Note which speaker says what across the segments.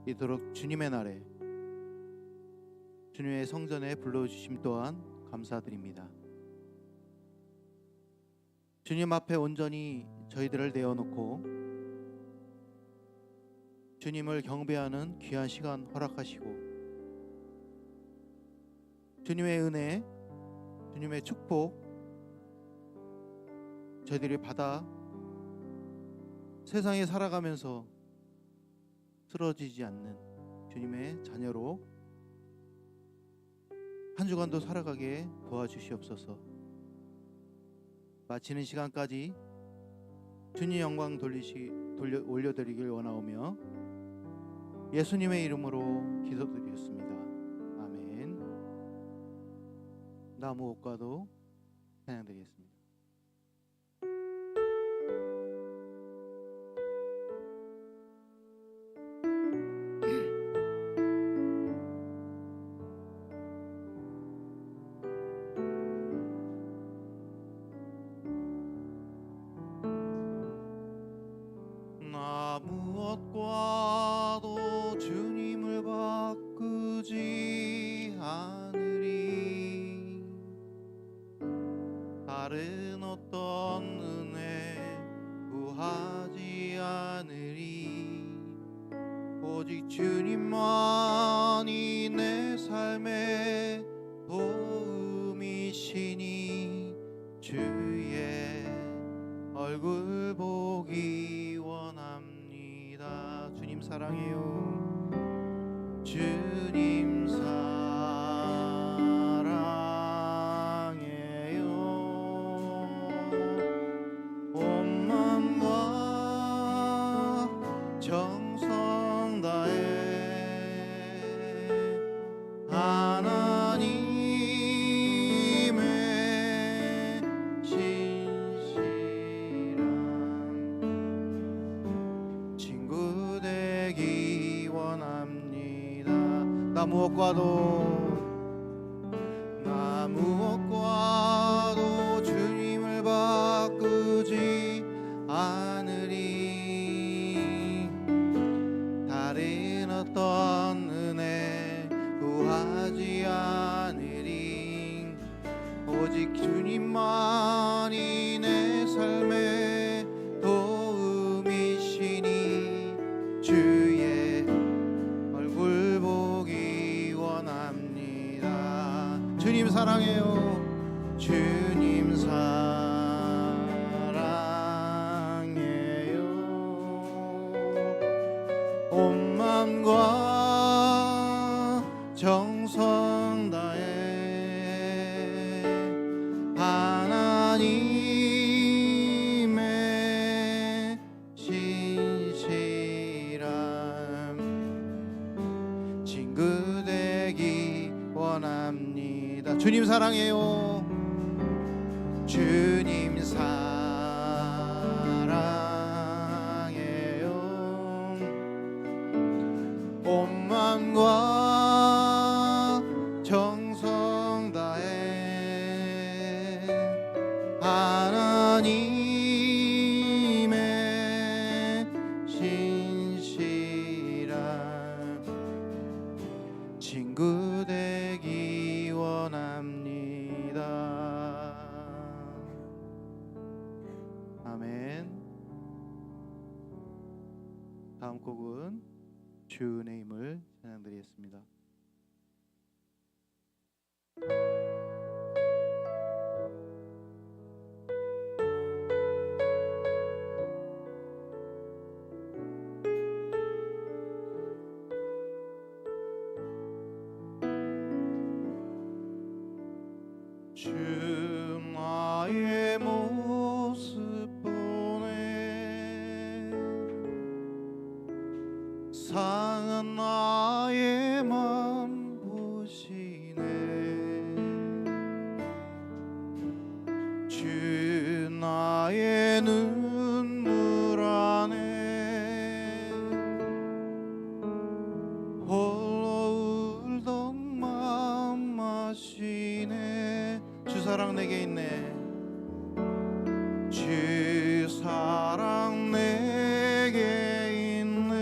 Speaker 1: 이토록 주님의 날에 주님의 성전에 불러주심 또한 감사드립니다. 주님 앞에 온전히 저희들을 내어놓고 주님을 경배하는 귀한 시간 허락하시고 주님의 은혜, 주님의 축복 저희들이 받아 세상에 살아가면서 쓰러지지 않는 주님의 자녀로 한 주간도 살아가게 도와주시옵소서. 마치는 시간까지 주님 영광 올려드리길 원하오며 예수님의 이름으로 기도드리겠습니다. 아멘. 나무 옷과도 찬양드리겠습니다. 무엇과도 주님을 바꾸지 않으리. 다른 어떤 은혜 구하지 않으리. 오직 주님만이 내 삶의 도움이시니 주의 얼굴 보기 원합니다. 주님 사랑해요. 주님 사랑해요. 온 마음과 정성 다해 하나님의 신실한 친구 되기 원합니다. 나 무엇과도 주님을 바꾸지 않으리. 다른 어떤 은혜 구하지 않으리. 오직 주님만이 내 삶의 도움이시니 주의 얼굴 보기 원합니다. 주님 사랑해요. 주님 사랑해요. 온 마음과 정성 다해 하나님의 신실한 친구 되기 원합니다. 주님 사랑해요. 주님 사랑해요. 온 마음과 정성 다해 하나님의 신실한 친구 되기 원합니다. 아멘. 다음 곡은 주의 힘을 찬양드리겠습니다. 주 나의 모습 보네 상한 나의 맘 보시네. 주 나의 눈물 안에 홀로 울던 맘 아시네. 주 사랑 내게 있네. 주 사랑 내게 있네.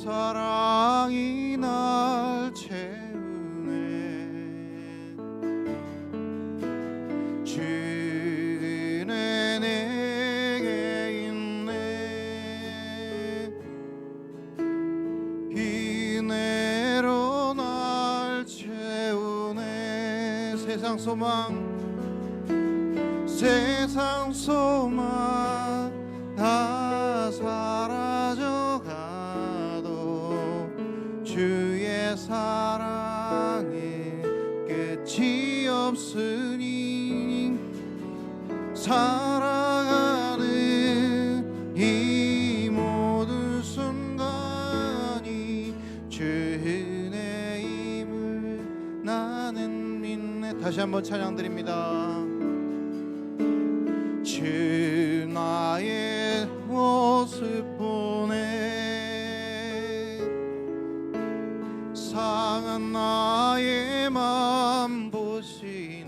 Speaker 1: 사랑이 날 채우네. 주 은혜 내게 있네. 은혜로 날 채우네. 세상 소망 다 사라져가도 주의 사랑에 끝이 없으니 살아가는 이 모든 순간이 주 은혜임을 나는 믿네. 다시 한번 찬양드립니다. 주 나의 모습 보네. 상한 나의 맘 보시네.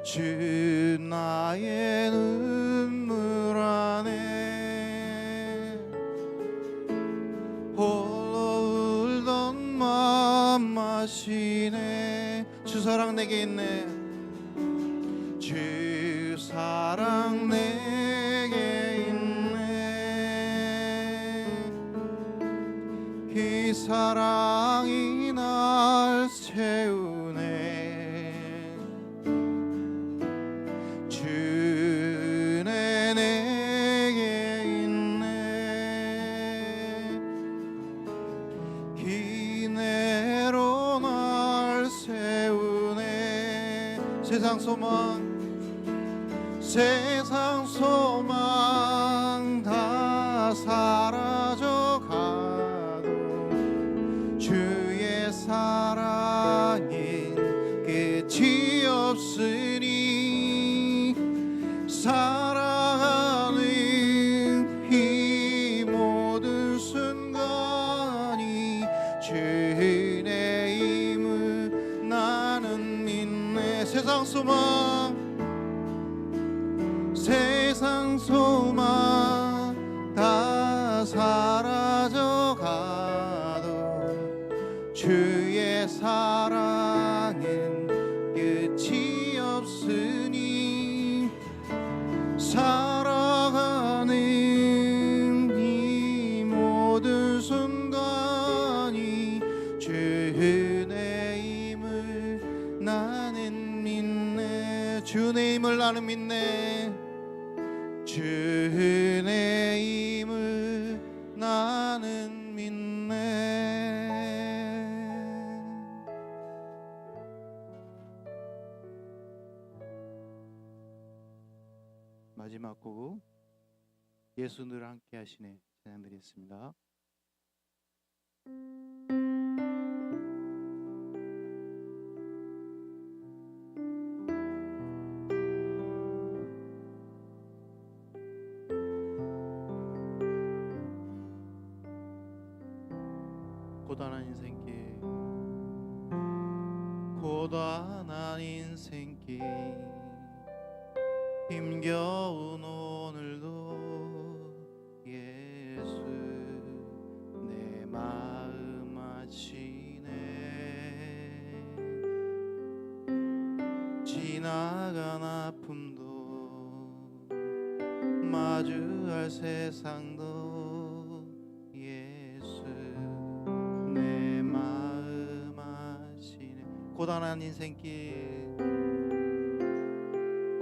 Speaker 1: 주 나의 눈물 안에 홀로 울던 맘 마시네. 주 사랑 내게 있네. 주 사랑 내게 있네. 이 사랑이 날 채우네. 주 은혜 내게 있네. 기내로 날 세우네. 세상 소망 다 사라져가도 주의 사랑엔 끝이 없으니 살아가는 이 모든 순간이 주 은혜임을 나는 믿네. 세상 소망 다 사라져가도 주의 사랑엔 끝이 없으니 살아가는 이 모든 순간이 주 은혜임을 나는 믿네. 주 은혜임을 나는 믿네. 주 은혜임을 나는 믿네. 마지막 곡 예수 늘 함께 하시네 찬양드리겠습니다. 고단한 인생길 힘겨운 오늘도 예수 내 마음 아시네. 지나간 아픔도 마주할 세상도 예수 내 마음 아시네.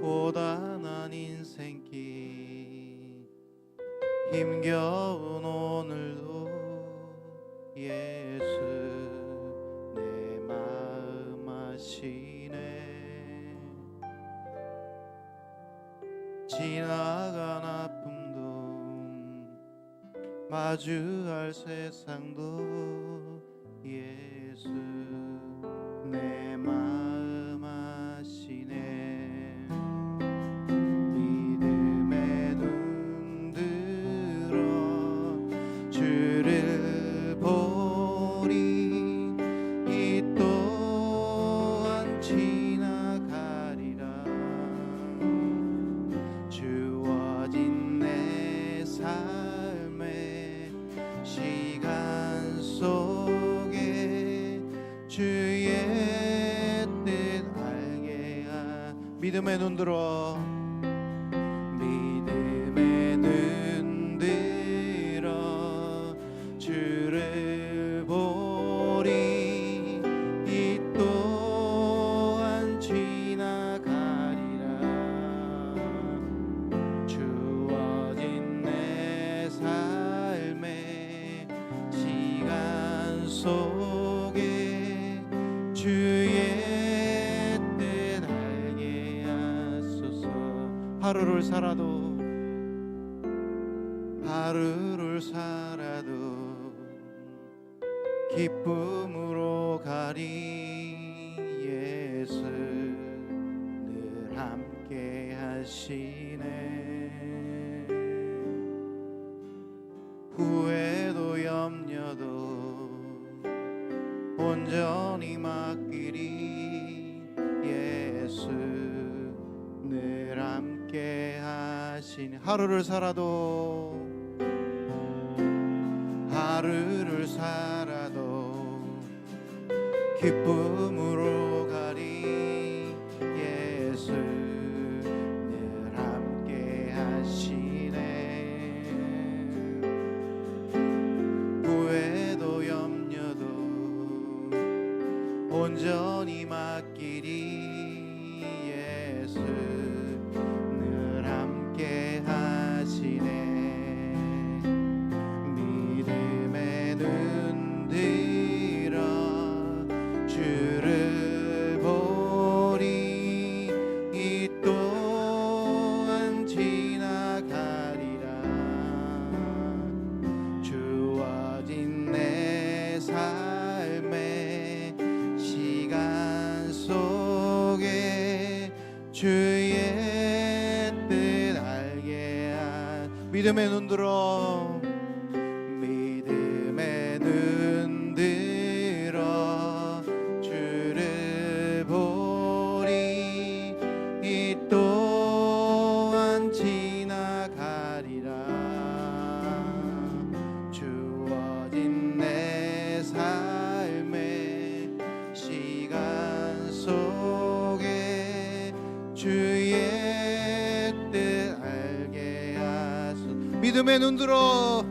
Speaker 1: 고단한 인생길 힘겨운 오늘도 예수 내 마음 아시네. 지나간 아픔도 마주할 세상도 예수 내 마음 아시네. 믿음에 눈 들어 주를 보리. 이 또한 지나가리라. 주어진 내 삶 믿음의 눈 들어 믿음의 눈 들어 주를 보리 이 또한 지나가리라 주어진 내 삶의 시간 속에 주의 뜻 알게 하소서 하루를 살아도 기쁨으로 가리 예수 늘 함께 하시네 후회도 염려도 온전히 맡기리 예수 늘 함께 하시네 하루를 살아도 기쁨으로 가리 예수 늘 함께 하시네 후회도 염려도 온전히 맡기리 예수 늘 함께 하시네 믿음의 눈 들어 주를 보리 이 또한 지나가리라 주어진 내 삶의 시간 속에 주의 뜻 알게 한 믿음의 눈 들어 믿음의 눈 들어 주를 보리 이 또한 지나가리라 주어진 내 삶의 시간 속에 주의 뜻 알게 하소서 믿음의 눈 들어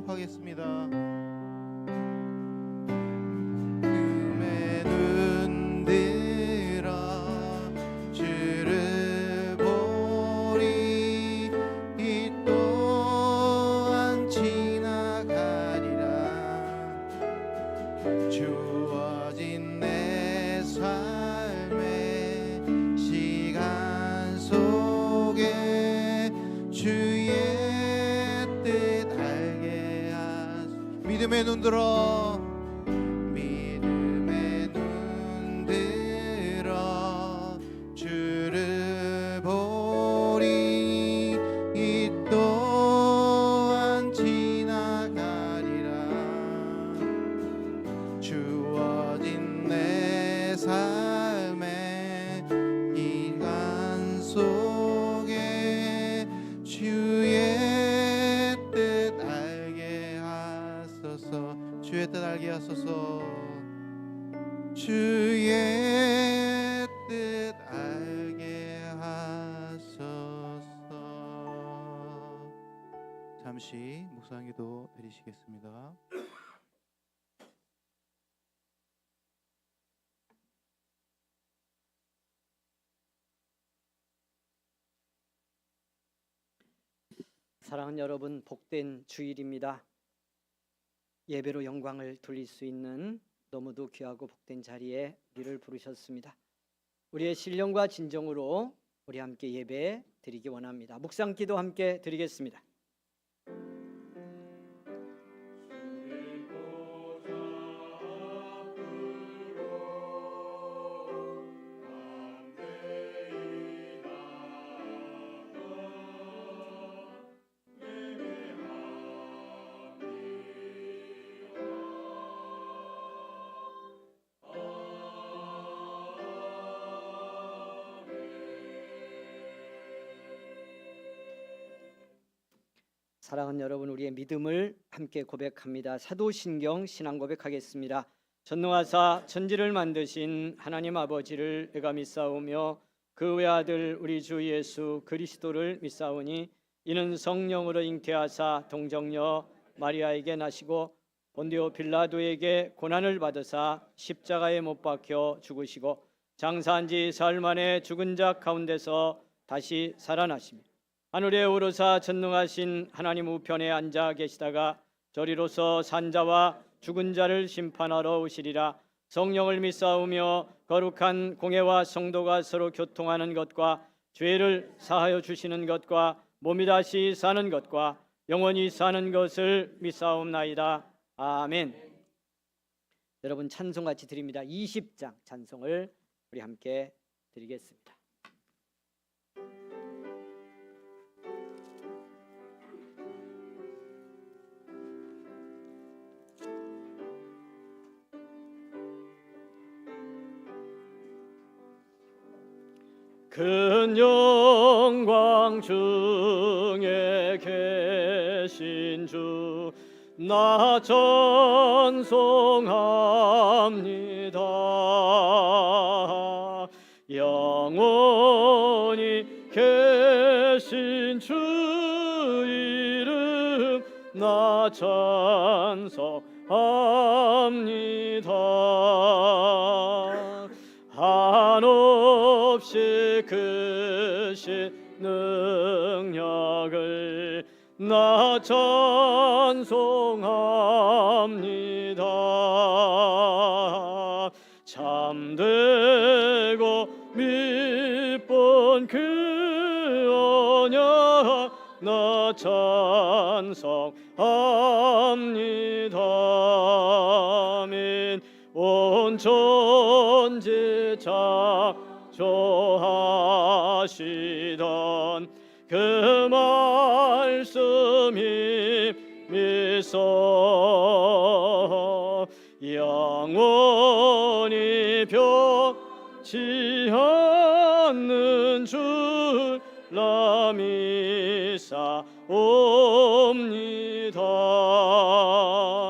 Speaker 1: 하겠습니다. 믿음의 눈 들어 주를 보리 이 또한 지나가리라 주어진 내 삶의 시간 속에 주의 믿음의 눈 들어 믿음의 눈 들어 주를 보리 이 또한 지나가리라 주어진 내 삶의 시간 속에 주의 주의 뜻 알게 하소서 주의 뜻 알게 하소서 잠시 묵상기도 드리시겠습니다.
Speaker 2: 사랑하는 여러분, 복된 주일입니다. 예배로 영광을 돌릴 수 있는 너무도 귀하고 복된 자리에 우리를 부르셨습니다. 우리의 신령과 진정으로 우리 함께 예배 드리기 원합니다. 묵상기도 함께 드리겠습니다. 사랑하는 여러분, 우리의 믿음을 함께 고백합니다. 사도신경 신앙 고백하겠습니다. 전능하사 천지를 만드신 하나님 아버지를 내가 믿사오며 그 외아들 우리 주 예수 그리스도를 믿사오니 이는 성령으로 잉태하사 동정녀 마리아에게 나시고 본디오 빌라도에게 고난을 받으사 십자가에 못 박혀 죽으시고 장사한 지 사흘 만에 죽은 자 가운데서 다시 살아나시며 하늘에 오르사 전능하신 하나님 우편에 앉아 계시다가 저리로서 산자와 죽은 자를 심판하러 오시리라. 성령을 믿사오며 거룩한 공회와 성도가 서로 교통하는 것과 죄를 사하여 주시는 것과 몸이 다시 사는 것과 영원히 사는 것을 믿사옵나이다. 아멘. 여러분 찬송 같이 드립니다. 20장 찬송을 우리 함께 드리겠습니다. 큰 영광 중에 계신 주 나 찬송합니다. 영원히 계신 주 이름 나 찬송합니다. 한없이 크신 능력을 나 찬송합니다. 참되고 믿본 그 언약 나 찬송합니다. 아멘. 온 천지 창조하시던 그 말씀이 미소 영원히 변치 않는 줄 나 믿사옵니다.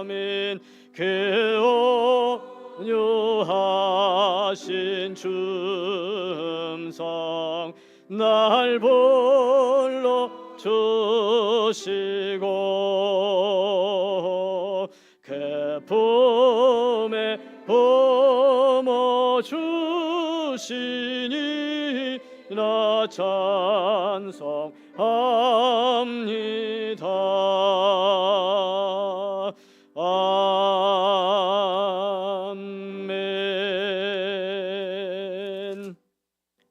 Speaker 2: 아멘. 그 온유하신 줌성 날 불러 주시고 그 품에 품어 주시니 나 찬송합니다. 아멘.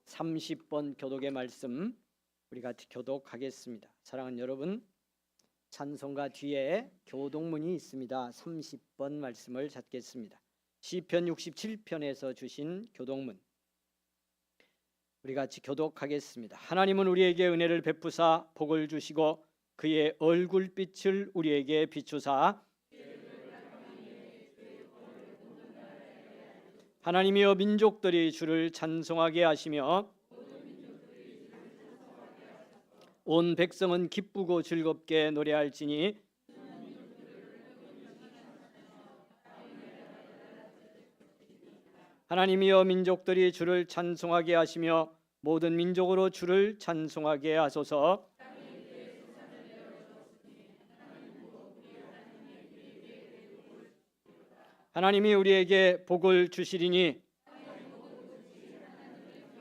Speaker 2: 30번 교독의 말씀 우리 같이 교독하겠습니다. 사랑하는 여러분, 찬송가 뒤에 교독문이 있습니다. 30번 말씀을 찾겠습니다. 시편 67편에서 주신 교독문 우리 같이 교독하겠습니다. 하나님은 우리에게 은혜를 베푸사 복을 주시고 그의 얼굴빛을 우리에게 비추사 하나님이여 민족들이 주를 찬송하게 하시며 온 백성은 기쁘고 즐겁게 노래할지니 하나님이여 민족들이 주를 찬송하게 하시며 모든 민족으로 주를 찬송하게 하소서. 하나님이 우리에게 복을 주시리니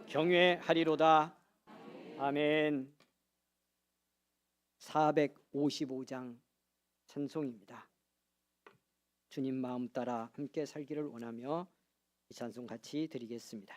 Speaker 2: 경외하리로다. 아멘. 455장 찬송입니다. 주님 마음 따라 함께 살기를 원하며 이 찬송 같이 드리겠습니다.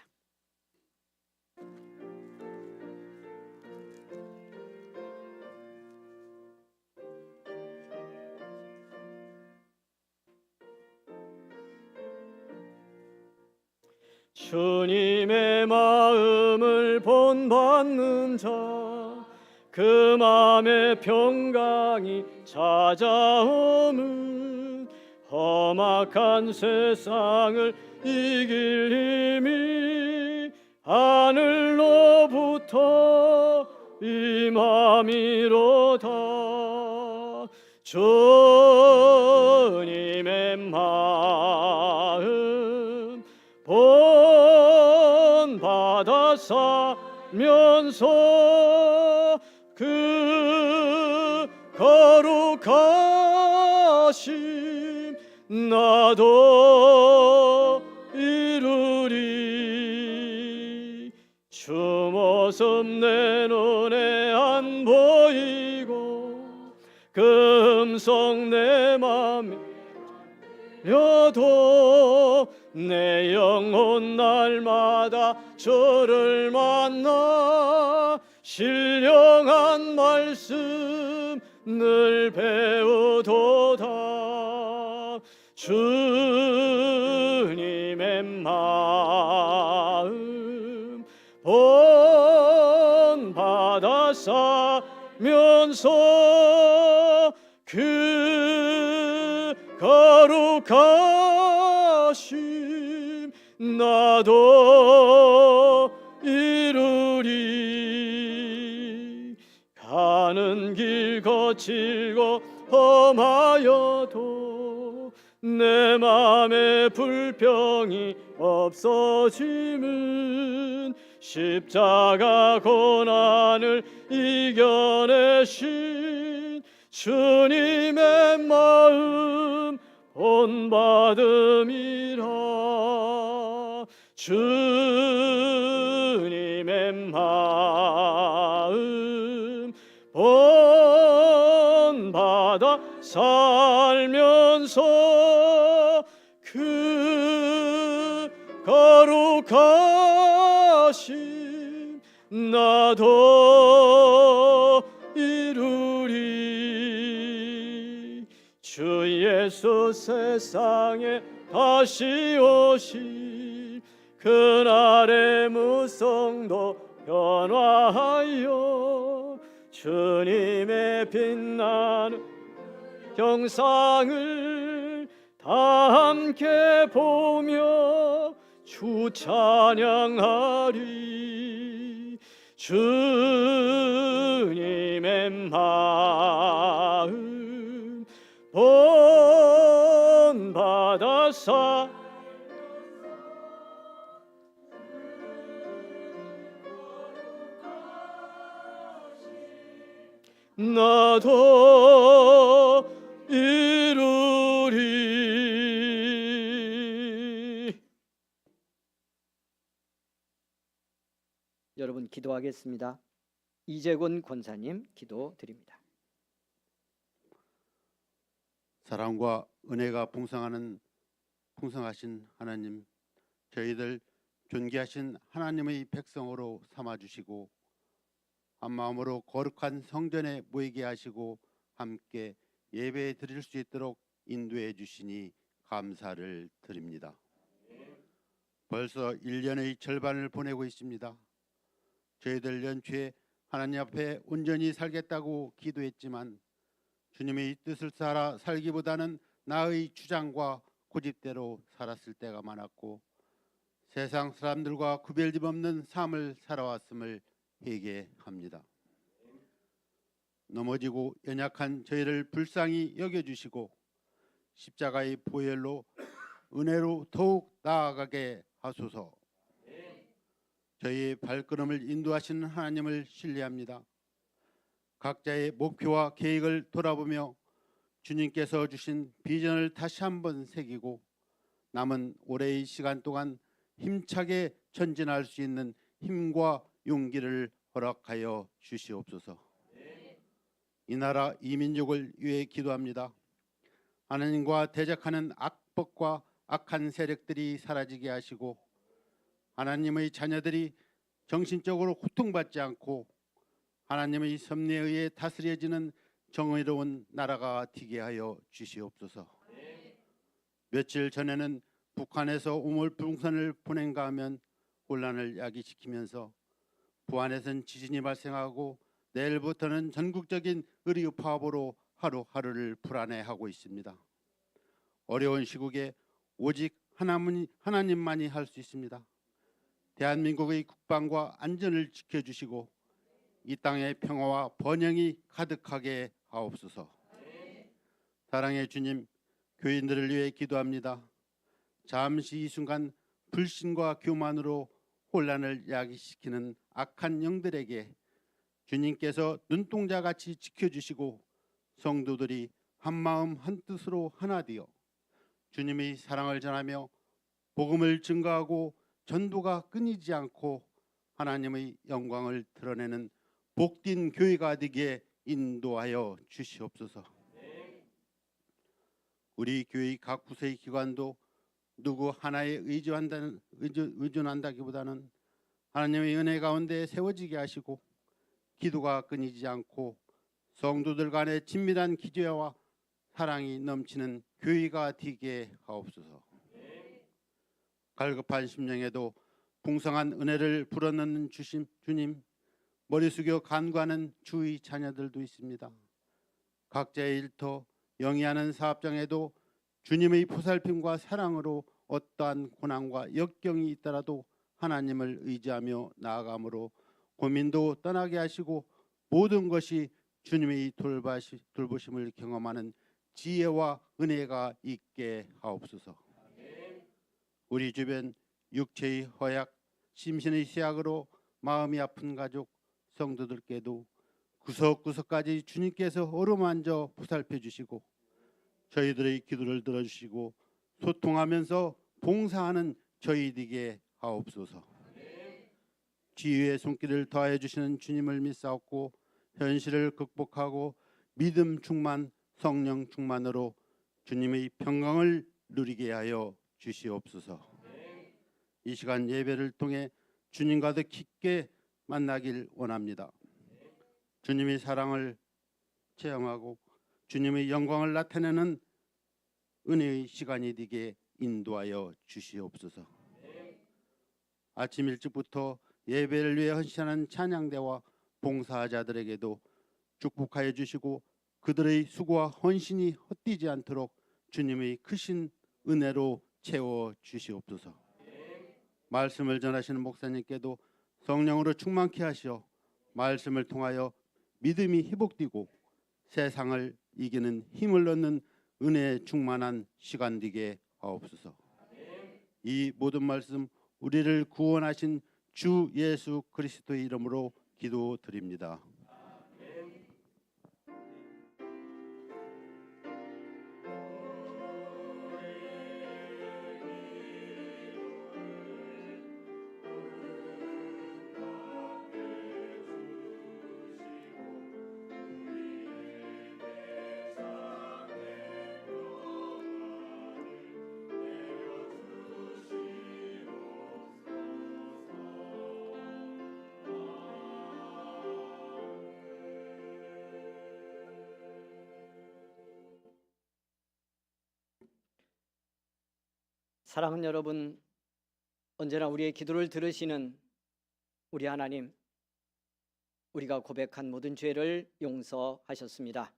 Speaker 2: 주님의 마음을 본받는 자 그 마음의 평강이 찾아오는 험악한 세상을 이길 힘이 하늘로부터 임함이로다. 주님의 마음 본받아 살면서 그 거룩하심 나도 이루리. 주 모습 내 눈에 안 보이고 그 음성 내 맘에 들려도 내 영혼 날마다 주를 만나 신령한 말씀 늘 배우도다. 주님의 마음 본받아 살면서 그 거룩하심 나도 이루리. 가는 길 거칠고 험하여도 내 맘에 불평이 없어짐은 십자가 고난을 이겨내신 주님의 마음 본받음이라. 주님의 마음 본받아 살면서 그 거룩하심 나도 이루리. 주 예수 세상에 다시 오실 그날의 무성도 변화하여 주님의 빛나는 형상을 다 함께 보며 주 찬양하리. 주님의 마음 본받아 나도 이루리. 여러분 기도하겠습니다. 이재곤 권사님 기도 드립니다.
Speaker 1: 사랑과 은혜가 풍성하신 하나님, 저희들 존귀하신 하나님의 백성으로 삼아주시고 한마음으로 거룩한 성전에 모이게 하시고 함께 예배 드릴 수 있도록 인도해 주시니 감사를 드립니다. 벌써 1년의 절반을 보내고 있습니다. 저희들 연초에 하나님 앞에 온전히 살겠다고 기도했지만 주님의 뜻을 따라 살기보다는 나의 주장과 고집대로 살았을 때가 많았고 세상 사람들과 구별됨 없는 삶을 살아왔음을 회개합니다. 넘어지고 연약한 저희를 불쌍히 여겨주시고 십자가의 보혈로 은혜로 더욱 나아가게 하소서. 저희의 발걸음을 인도하시는 하나님을 신뢰합니다. 각자의 목표와 계획을 돌아보며 주님께서 주신 비전을 다시 한번 새기고 남은 올해의 시간 동안 힘차게 전진할 수 있는 힘과 용기를 허락하여 주시옵소서. 이 나라 이 민족을 위해 기도합니다. 하나님과 대적하는 악법과 악한 세력들이 사라지게 하시고 하나님의 자녀들이 정신적으로 고통받지 않고 하나님의 섭리에 의해 다스려지는 정의로운 나라가 되게 하여 주시옵소서. 며칠 전에는 북한에서 우물풍선을 보낸가 하면 혼란을 야기시키면서 부안에선 지진이 발생하고 내일부터는 전국적인 의료 파업으로 하루하루를 불안해하고 있습니다. 어려운 시국에 오직 하나님만이 할 수 있습니다. 대한민국의 국방과 안전을 지켜주시고 이 땅의 평화와 번영이 가득하게 하옵소서.
Speaker 3: 사랑의 주님, 교인들을 위해 기도합니다. 잠시 이 순간 불신과 교만으로 혼란을 야기시키는 악한 영들에게 주님께서 눈동자같이 지켜주시고 성도들이 한마음 한뜻으로 하나 되어 주님의 사랑을 전하며 복음을 증거하고 전도가 끊이지 않고 하나님의 영광을 드러내는 복된 교회가 되게 인도하여 주시옵소서. 우리 교회 각 부서의 기관도 누구 하나에 의존한다기보다는 하나님의 은혜 가운데 세워지게 하시고 기도가 끊이지 않고 성도들 간의 친밀한 기도와 사랑이 넘치는 교회가 되게 하옵소서. 갈급한 심령에도 풍성한 은혜를 불어넣는 주님, 머리 숙여 간구하는 주의 자녀들도 있습니다. 각자의 일터 영위하는 사업장에도 주님의 보살핌과 사랑으로 어떠한 고난과 역경이 있더라도 하나님을 의지하며 나아감으로 고민도 떠나게 하시고 모든 것이 주님의 돌보심을 경험하는 지혜와 은혜가 있게 하옵소서. 우리 주변 육체의 허약, 심신의 쇠약으로 마음이 아픈 가족, 성도들께도 구석구석까지 주님께서 어루만져 보살펴 주시고 저희들의 기도를 들어주시고 소통하면서 봉사하는 저희에게 하옵소서. 지혜의 손길을 더하여 주시는 주님을 믿사옵고 현실을 극복하고 믿음 충만, 성령 충만으로 주님의 평강을 누리게 하여 주시옵소서. 이 시간 예배를 통해 주님과 더 깊게 만나길 원합니다. 주님의 사랑을 체험하고 주님의 영광을 나타내는 은혜의 시간이 되게 인도하여 주시옵소서. 아침 일찍부터 예배를 위해 헌신하는 찬양대와 봉사자들에게도 축복하여 주시고 그들의 수고와 헌신이 헛되지 않도록 주님의 크신 은혜로 채워 주시옵소서. 말씀을 전하시는 목사님께도 성령으로 충만케 하시어 말씀을 통하여 믿음이 회복되고 세상을 이기는 힘을 얻는 은혜에 충만한 시간 되게 하옵소서. 이 모든 말씀 우리를 구원하신 주 예수 그리스도의 이름으로 기도드립니다.
Speaker 2: 사랑하는 여러분, 언제나 우리의 기도를 들으시는 우리 하나님, 우리가 고백한 모든 죄를 용서하셨습니다.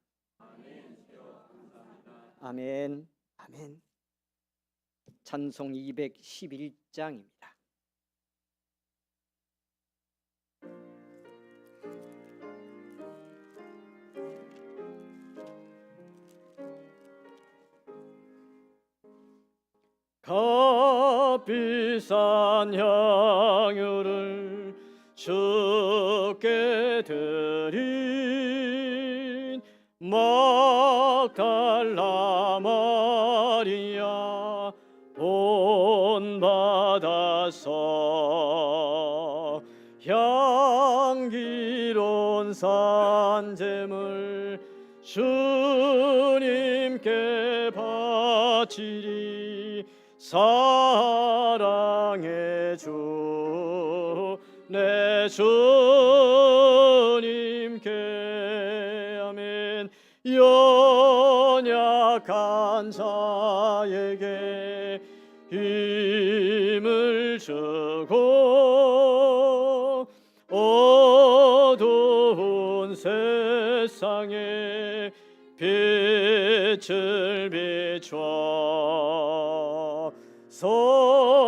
Speaker 2: 아멘. 아멘. 찬송 211장입니다. 값비싼 향유를 주께 드린 막달라 마리아 본받아서 향기로운 산재물 주님께 바치리. 사랑의 주 내 주님께 아멘. 연약한 자에게 힘을 주고 어두운 세상에 빛을 비춰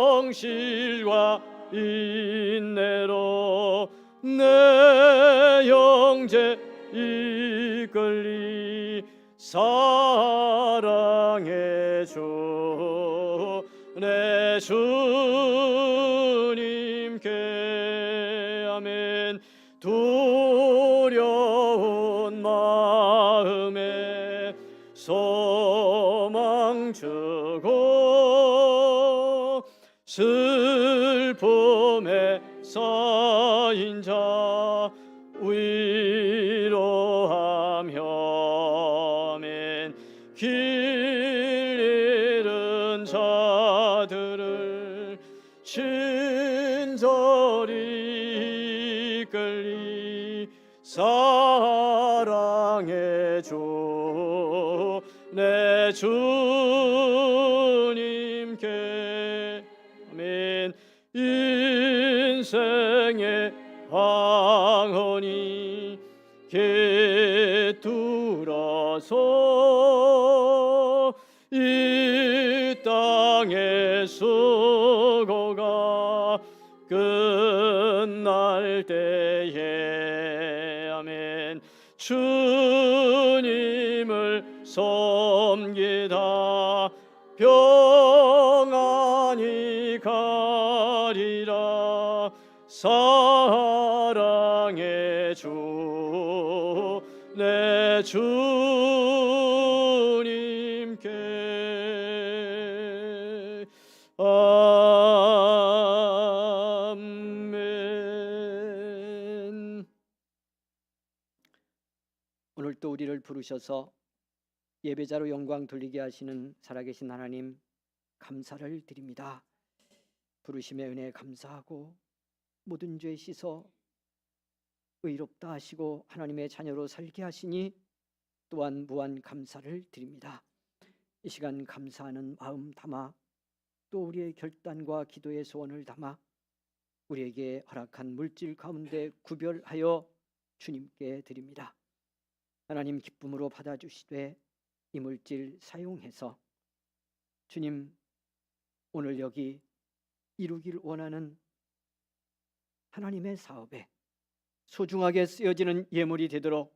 Speaker 2: 성실과 인내로 내 형제 이끌리 사랑의 주 내 주님께 아멘. 두려운 마음에 소망 주고 슬픔에 쌓인 자 위로하며 아멘. 길 잃은 자들을 친절히 이끌리 사랑의 주 내 주님께 아멘. 인생의 황혼이 깃들어서 이 땅의 수고가 끝날 때에 아멘. 주님을 섬기다 평안히 가리라. 사랑의 주 내 주님께 아멘. 오늘 또 우리를 부르셔서 예배자로 영광 돌리게 하시는 살아계신 하나님 감사를 드립니다. 부르심의 은혜에 감사하고 모든 죄 씻어 의롭다 하시고 하나님의 자녀로 살게 하시니 또한 무한 감사를 드립니다. 이 시간 감사하는 마음 담아 또 우리의 결단과 기도의 소원을 담아 우리에게 허락한 물질 가운데 구별하여 주님께 드립니다. 하나님 기쁨으로 받아주시되 이 물질 사용해서 주님 오늘 여기 이루길 원하는 하나님의 사업에 소중하게 쓰여지는 예물이 되도록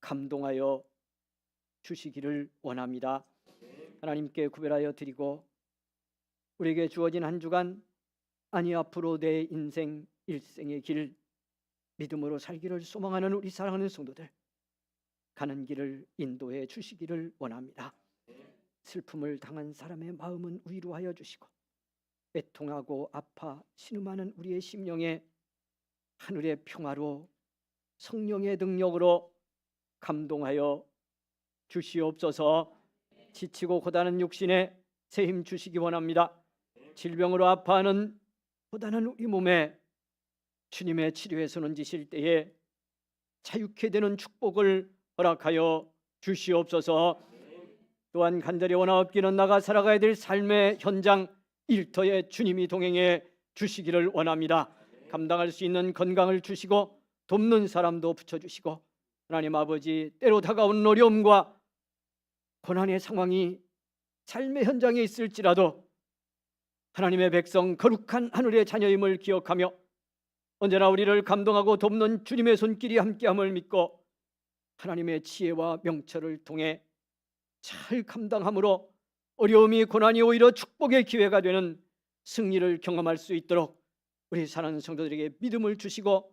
Speaker 2: 감동하여 주시기를 원합니다. 하나님께 구별하여 드리고 우리에게 주어진 한 주간 아니 앞으로 내 인생 일생의 길 믿음으로 살기를 소망하는 우리 사랑하는 성도들 가는 길을 인도해 주시기를 원합니다. 슬픔을 당한 사람의 마음은 위로하여 주시고 애통하고 아파 신음하는 우리의 심령에 하늘의 평화로 성령의 능력으로 감동하여 주시옵소서. 지치고 고단한 육신에 새 힘 주시기 원합니다. 질병으로 아파하는 고단한 우리 몸에 주님의 치료에 손을 지실 때에 자유케 되는 축복을 허락하여 주시옵소서. 또한 간절히 원하옵기는 나가 살아가야 될 삶의 현장 일터에 주님이 동행해 주시기를 원합니다. 감당할 수 있는 건강을 주시고 돕는 사람도 붙여주시고 하나님 아버지 때로 다가오는 어려움과 고난의 상황이 삶의 현장에 있을지라도 하나님의 백성 거룩한 하늘의 자녀임을 기억하며 언제나 우리를 감동하고 돕는 주님의 손길이 함께함을 믿고 하나님의 지혜와 명철을 통해 잘 감당함으로 어려움이 고난이 오히려 축복의 기회가 되는 승리를 경험할 수 있도록 우리 사랑하는 성도들에게 믿음을 주시고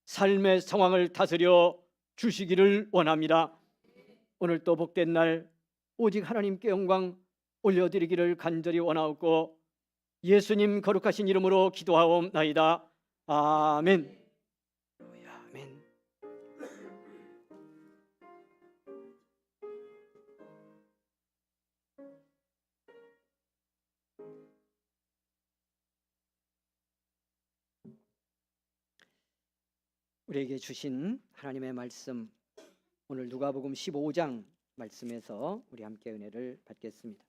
Speaker 2: 삶의 상황을 다스려 주시기를 원합니다. 오늘 또 복된 날 오직 하나님께 영광 올려드리기를 간절히 원하옵고 예수님 거룩하신 이름으로 기도하옵나이다. 아멘. 아멘. 우리에게 주신 하나님의 말씀 오늘 누가복음 15장 말씀에서 우리 함께 은혜를 받겠습니다.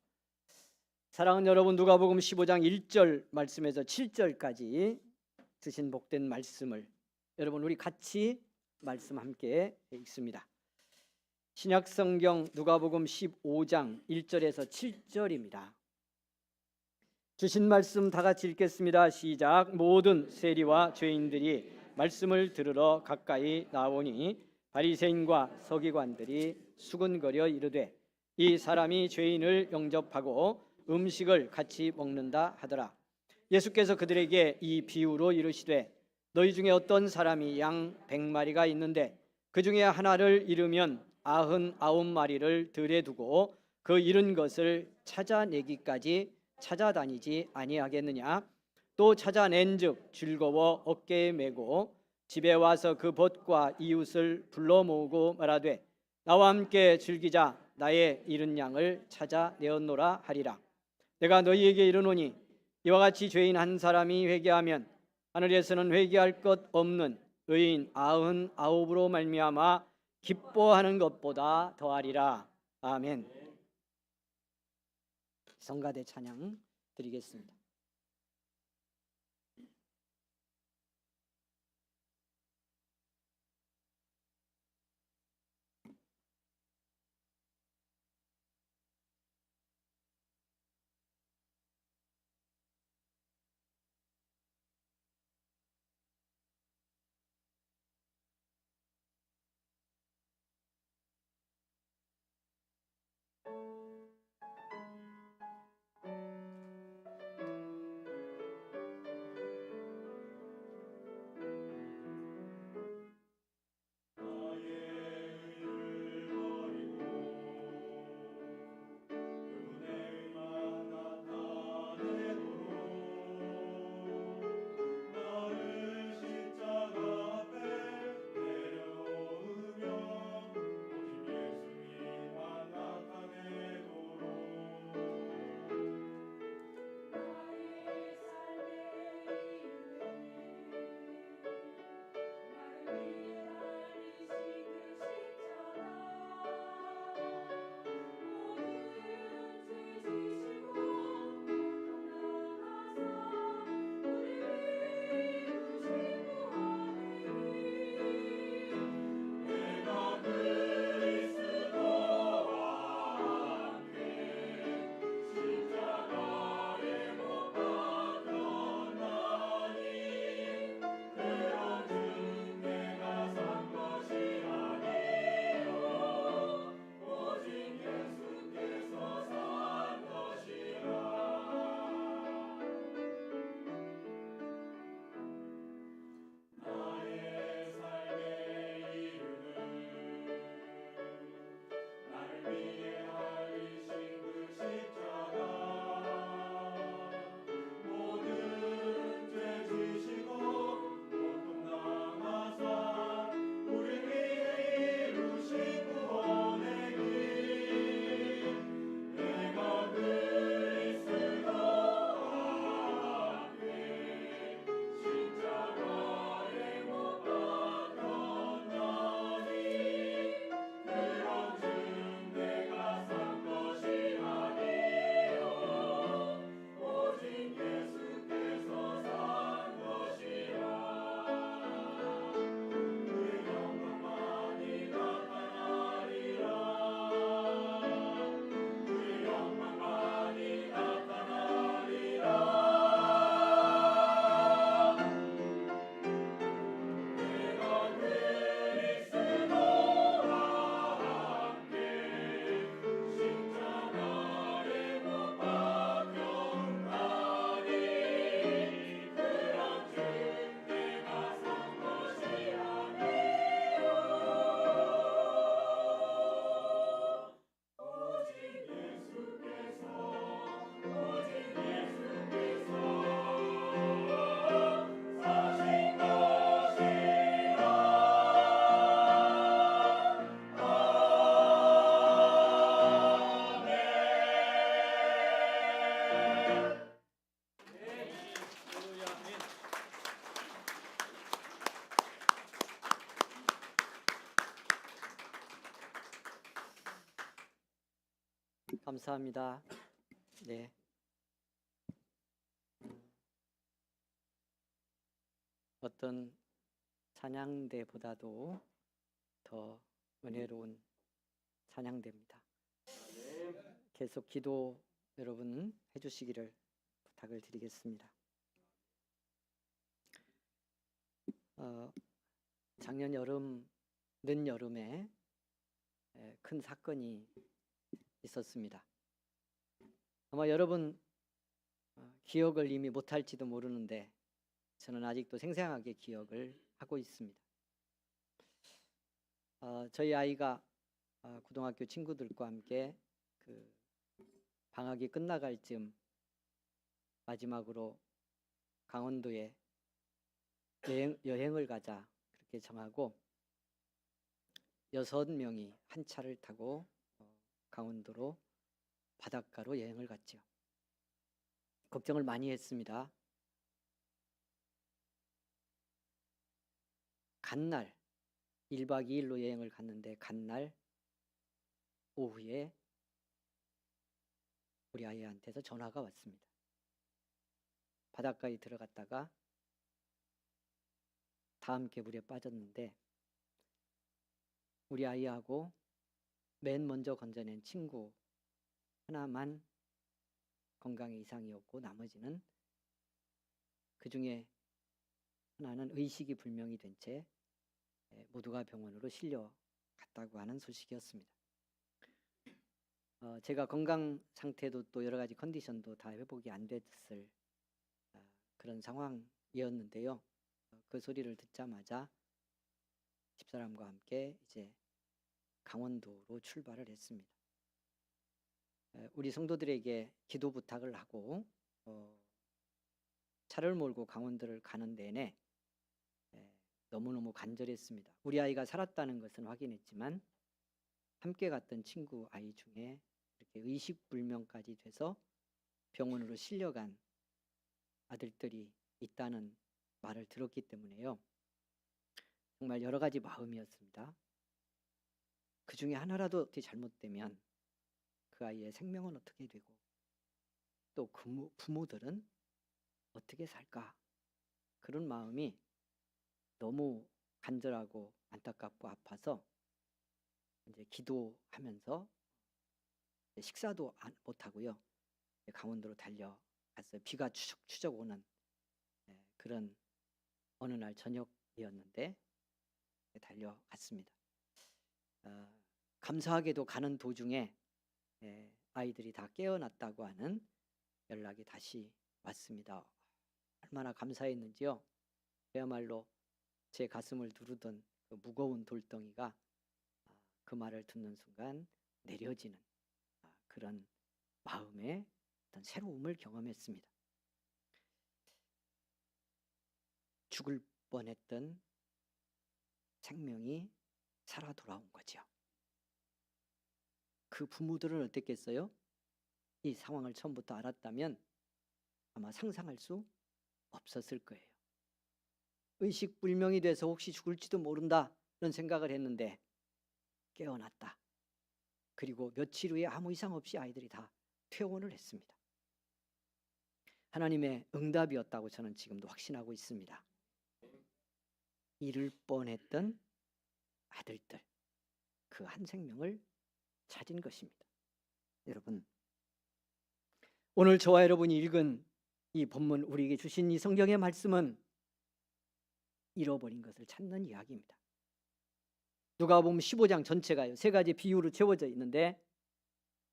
Speaker 2: 사랑하는 여러분, 누가복음 15장 1절 말씀에서 7절까지 주신 복된 말씀을 여러분 우리 같이 말씀 함께 읽습니다. 신약성경 누가복음 15장 1절에서 7절입니다. 주신 말씀 다 같이 읽겠습니다. 시작. 모든 세리와 죄인들이 말씀을 들으러 가까이 나오니 바리새인과 서기관들이 수군거려 이르되 이 사람이 죄인을 영접하고 음식을 같이 먹는다 하더라. 예수께서 그들에게 이 비유로 이르시되 너희 중에 어떤 사람이 양 100마리가 있는데 그 중에 하나를 잃으면 99마리를 들에 두고 그 잃은 것을 찾아내기까지 찾아다니지 아니하겠느냐. 또 찾아낸즉 즐거워 어깨에 메고 집에 와서 그 벗과 이웃을 불러 모으고 말하되 나와 함께 즐기자. 나의 잃은 양을 찾아내었노라 하리라. 내가 너희에게 이르노니 이와 같이 죄인 한 사람이 회개하면 하늘에서는 회개할 것 없는 의인 99으로 말미암아 기뻐하는 것보다 더하리라. 아멘. 성가대 찬양 드리겠습니다. 감사합니다. 네. 어떤 찬양대보다도 더 은혜로운 찬양대입니다. 계속 기도 여러분 해주시기를 부탁을 드리겠습니다. 작년 여름 늦여름에 큰 사건이 있었습니다. 아마 여러분 기억을 이미 못할지도 모르는데 저는 아직도 생생하게 기억을 하고 있습니다. 저희 아이가 고등학교 친구들과 함께 그 방학이 끝나갈 즈음 마지막으로 강원도에 여행을 가자 그렇게 정하고 6명이 한 차를 타고 강원도로 바닷가로 여행을 갔죠. 걱정을 많이 했습니다. 간날 1박 2일로 여행을 갔는데 간날 오후에 우리 아이한테서 전화가 왔습니다. 바닷가에 들어갔다가 다음 개불에 빠졌는데 우리 아이하고 맨 먼저 건져낸 친구 하나만 건강에 이상이 없고 나머지는 그중에 하나는 의식이 불명이 된 채 모두가 병원으로 실려갔다고 하는 소식이었습니다. 제가 건강 상태도 또 여러 가지 컨디션도 다 회복이 안 됐을 그런 상황이었는데요. 그 소리를 듣자마자 집사람과 함께 이제 강원도로 출발을 했습니다. 우리 성도들에게 기도 부탁을 하고 차를 몰고 강원도를 가는 내내 너무너무 간절했습니다. 우리 아이가 살았다는 것은 확인했지만 함께 갔던 친구 아이 중에 이렇게 의식불명까지 돼서 병원으로 실려간 아들들이 있다는 말을 들었기 때문에요. 정말 여러 가지 마음이었습니다. 그 중에 하나라도 어떻게 잘못되면 그 아이의 생명은 어떻게 되고 또 그 부모들은 어떻게 살까? 그런 마음이 너무 간절하고 안타깝고 아파서 이제 기도하면서 식사도 못 하고요. 강원도로 달려갔어요. 비가 추적추적 오는 그런 어느 날 저녁이었는데 달려갔습니다. 감사하게도 가는 도중에 아이들이 다 깨어났다고 하는 연락이 다시 왔습니다. 얼마나 감사했는지요. 그야말로 제 가슴을 두르던 그 무거운 돌덩이가 그 말을 듣는 순간 내려지는 그런 마음의 어떤 새로움을 경험했습니다. 죽을 뻔했던 생명이 살아 돌아온 거죠. 그 부모들은 어땠겠어요? 이 상황을 처음부터 알았다면 아마 상상할 수 없었을 거예요. 의식불명이 돼서 혹시 죽을지도 모른다 이런 생각을 했는데 깨어났다. 그리고 며칠 후에 아무 이상 없이 아이들이 다 퇴원을 했습니다. 하나님의 응답이었다고 저는 지금도 확신하고 있습니다. 잃을 뻔했던 아들들, 그 한 생명을 찾은 것입니다. 여러분, 오늘 저와 여러분이 읽은 이 본문, 우리에게 주신 이 성경의 말씀은 잃어버린 것을 찾는 이야기입니다. 누가복음 15장 전체가요 3가지 비유로 채워져 있는데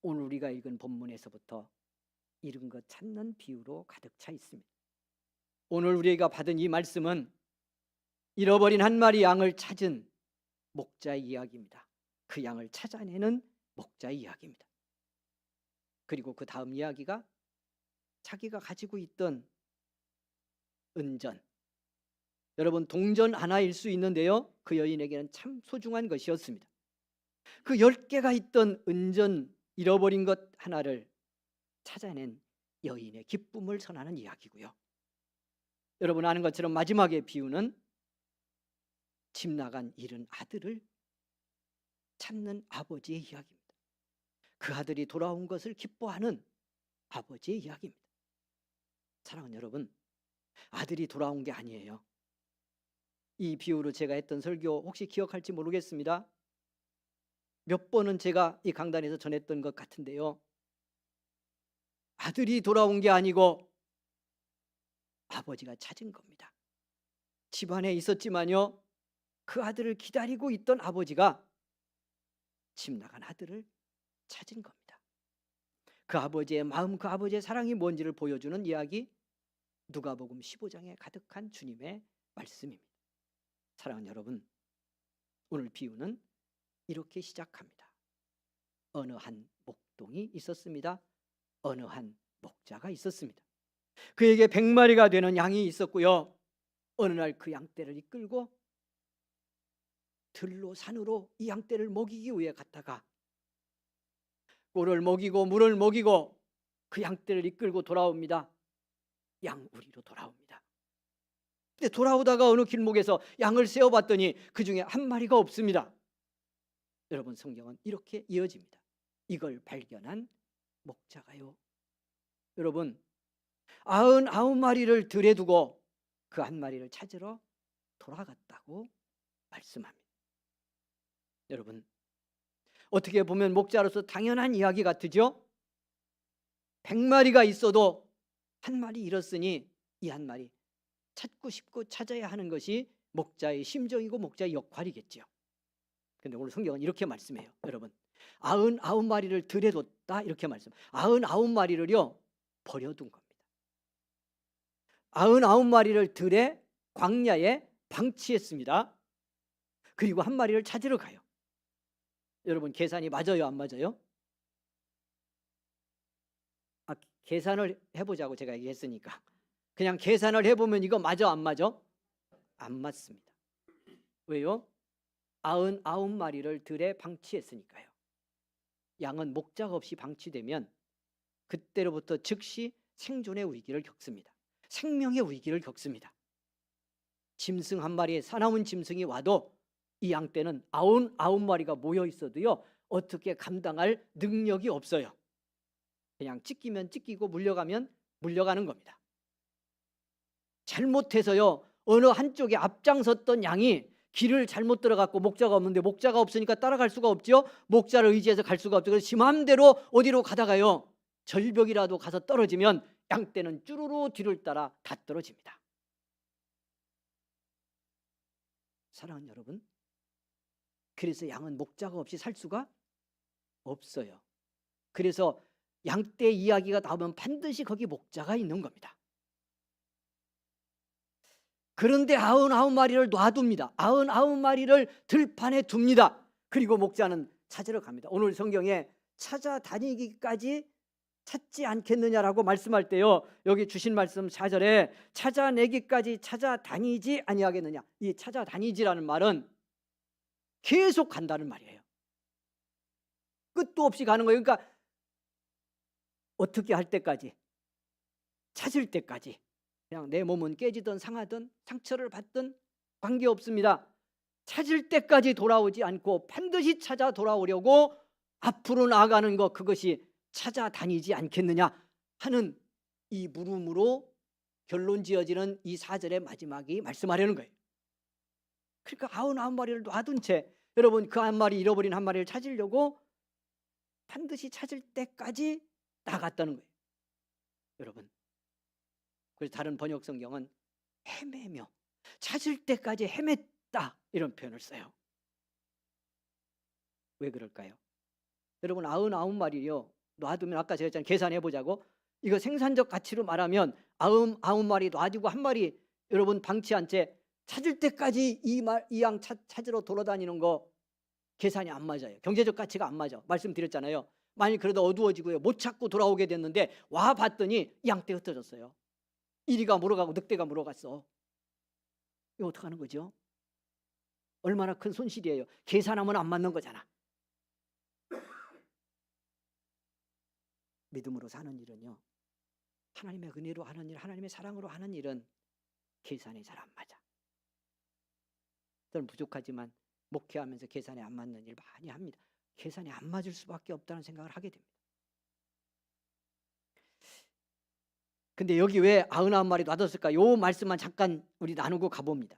Speaker 2: 오늘 우리가 읽은 본문에서부터 잃은 것 찾는 비유로 가득 차 있습니다. 오늘 우리가 받은 이 말씀은 잃어버린 한 마리 양을 찾은 목자의 이야기입니다. 그 양을 찾아내는 목자의 이야기입니다. 그리고 그 다음 이야기가 자기가 가지고 있던 은전, 여러분 동전 하나일 수 있는데요 그 여인에게는 참 소중한 것이었습니다. 그 10개가 있던 은전, 잃어버린 것 하나를 찾아낸 여인의 기쁨을 전하는 이야기고요. 여러분 아는 것처럼 마지막의 비유는 집 나간 잃은 아들을 찾는 아버지의 이야기입니다. 그 아들이 돌아온 것을 기뻐하는 아버지의 이야기입니다. 사랑하는 여러분, 아들이 돌아온 게 아니에요. 이 비유로 제가 했던 설교 혹시 기억할지 모르겠습니다. 몇 번은 제가 이 강단에서 전했던 것 같은데요. 아들이 돌아온 게 아니고 아버지가 찾은 겁니다. 집안에 있었지만요 그 아들을 기다리고 있던 아버지가 집 나간 아들을 찾은 겁니다. 그 아버지의 마음, 그 아버지의 사랑이 뭔지를 보여주는 이야기, 누가복음 15장에 가득한 주님의 말씀입니다. 사랑하는 여러분, 오늘 비유는 이렇게 시작합니다. 어느 한 목동이 있었습니다. 어느 한 목자가 있었습니다. 그에게 100마리가 되는 양이 있었고요. 어느 날 그 양떼를 이끌고 들로 산으로 이 양떼를 먹이기 위해 갔다가 꿀을 먹이고 물을 먹이고 그 양떼를 이끌고 돌아옵니다. 양우리로 돌아옵니다. 근데 돌아오다가 어느 길목에서 양을 세어봤더니 그 중에 한 마리가 없습니다. 여러분, 성경은 이렇게 이어집니다. 이걸 발견한 목자가요. 여러분, 99마리를 들에 두고 그 한 마리를 찾으러 돌아갔다고 말씀합니다. 여러분, 어떻게 보면 목자로서 당연한 이야기 같으죠? 100마리가 있어도 한 마리 잃었으니 이 한 마리 찾고 싶고 찾아야 하는 것이 목자의 심정이고 목자의 역할이겠죠. 그런데 오늘 성경은 이렇게 말씀해요. 여러분, 99마리를 들에 뒀다 이렇게 말씀. 99마리를요 버려둔 겁니다. 99마리를 들에 광야에 방치했습니다. 그리고 한 마리를 찾으러 가요. 여러분, 계산이 맞아요, 안 맞아요? 계산을 해보자고 제가 얘기했으니까 그냥 계산을 해보면 이거 맞아, 안 맞아? 안 맞습니다. 왜요? 99마리를 들에 방치했으니까요. 양은 목자가 없이 방치되면 그때로부터 즉시 생존의 위기를 겪습니다. 생명의 위기를 겪습니다. 짐승 한 마리에 사나운 짐승이 와도 이 양떼는 99마리가 모여 있어도요 어떻게 감당할 능력이 없어요. 그냥 찢기면 찢기고 물려가면 물려가는 겁니다. 잘못해서요 어느 한쪽에 앞장섰던 양이 길을 잘못 들어갔고 목자가 없는데 목자가 없으니까 따라갈 수가 없죠. 목자를 의지해서 갈 수가 없죠. 그래서 지 마음대로 어디로 가다가요 절벽이라도 가서 떨어지면 양떼는 쭈루루 뒤를 따라 다 떨어집니다. 사랑하는 여러분, 그래서 양은 목자가 없이 살 수가 없어요. 그래서 양떼 이야기가 나오면 반드시 거기 목자가 있는 겁니다. 그런데 99마리를 놔둡니다. 99마리를 들판에 둡니다. 그리고 목자는 찾으러 갑니다. 오늘 성경에 찾아다니기까지 찾지 않겠느냐라고 말씀할 때요 여기 주신 말씀 4절에 찾아내기까지 찾아다니지 아니하겠느냐, 이 찾아다니지라는 말은 계속 간다는 말이에요. 끝도 없이 가는 거예요. 그러니까 어떻게 할 때까지, 찾을 때까지. 그냥 내 몸은 깨지든 상하든 상처를 받든 관계없습니다. 찾을 때까지 돌아오지 않고 반드시 찾아 돌아오려고 앞으로 나아가는 것, 그것이 찾아다니지 않겠느냐 하는 이 물음으로 결론 지어지는 이 4절의 마지막이 말씀하려는 거예요. 그러니까 99마리를 놔둔 채 여러분 그 한 마리, 잃어버린 한 마리를 찾으려고 반드시 찾을 때까지 나갔다는 거예요. 여러분, 그래서 다른 번역 성경은 헤매며 찾을 때까지 헤맸다 이런 표현을 써요. 왜 그럴까요? 여러분 99마리요 놔두면 아까 제가 했잖아요. 계산해보자고. 이거 생산적 가치로 말하면 99마리 놔두고 한 마리 여러분 방치한 채 찾을 때까지 이 양 찾으러 돌아다니는 거 계산이 안 맞아요. 경제적 가치가 안 맞아. 말씀드렸잖아요. 만일 그러다 어두워지고요 못 찾고 돌아오게 됐는데 와 봤더니 양떼 흩어졌어요. 이리가 물어가고 늑대가 물어갔어. 이거 어떡하는 거죠? 얼마나 큰 손실이에요. 계산하면 안 맞는 거잖아. 믿음으로 사는 일은요 하나님의 은혜로 하는 일, 하나님의 사랑으로 하는 일은 계산이 잘 안 맞아. 저는 부족하지만 목회하면서 계산이 안 맞는 일 많이 합니다. 계산이 안 맞을 수밖에 없다는 생각을 하게 됩니다. 근데 여기 왜 99마리 놔뒀을까? 요 말씀만 잠깐 우리 나누고 가봅니다.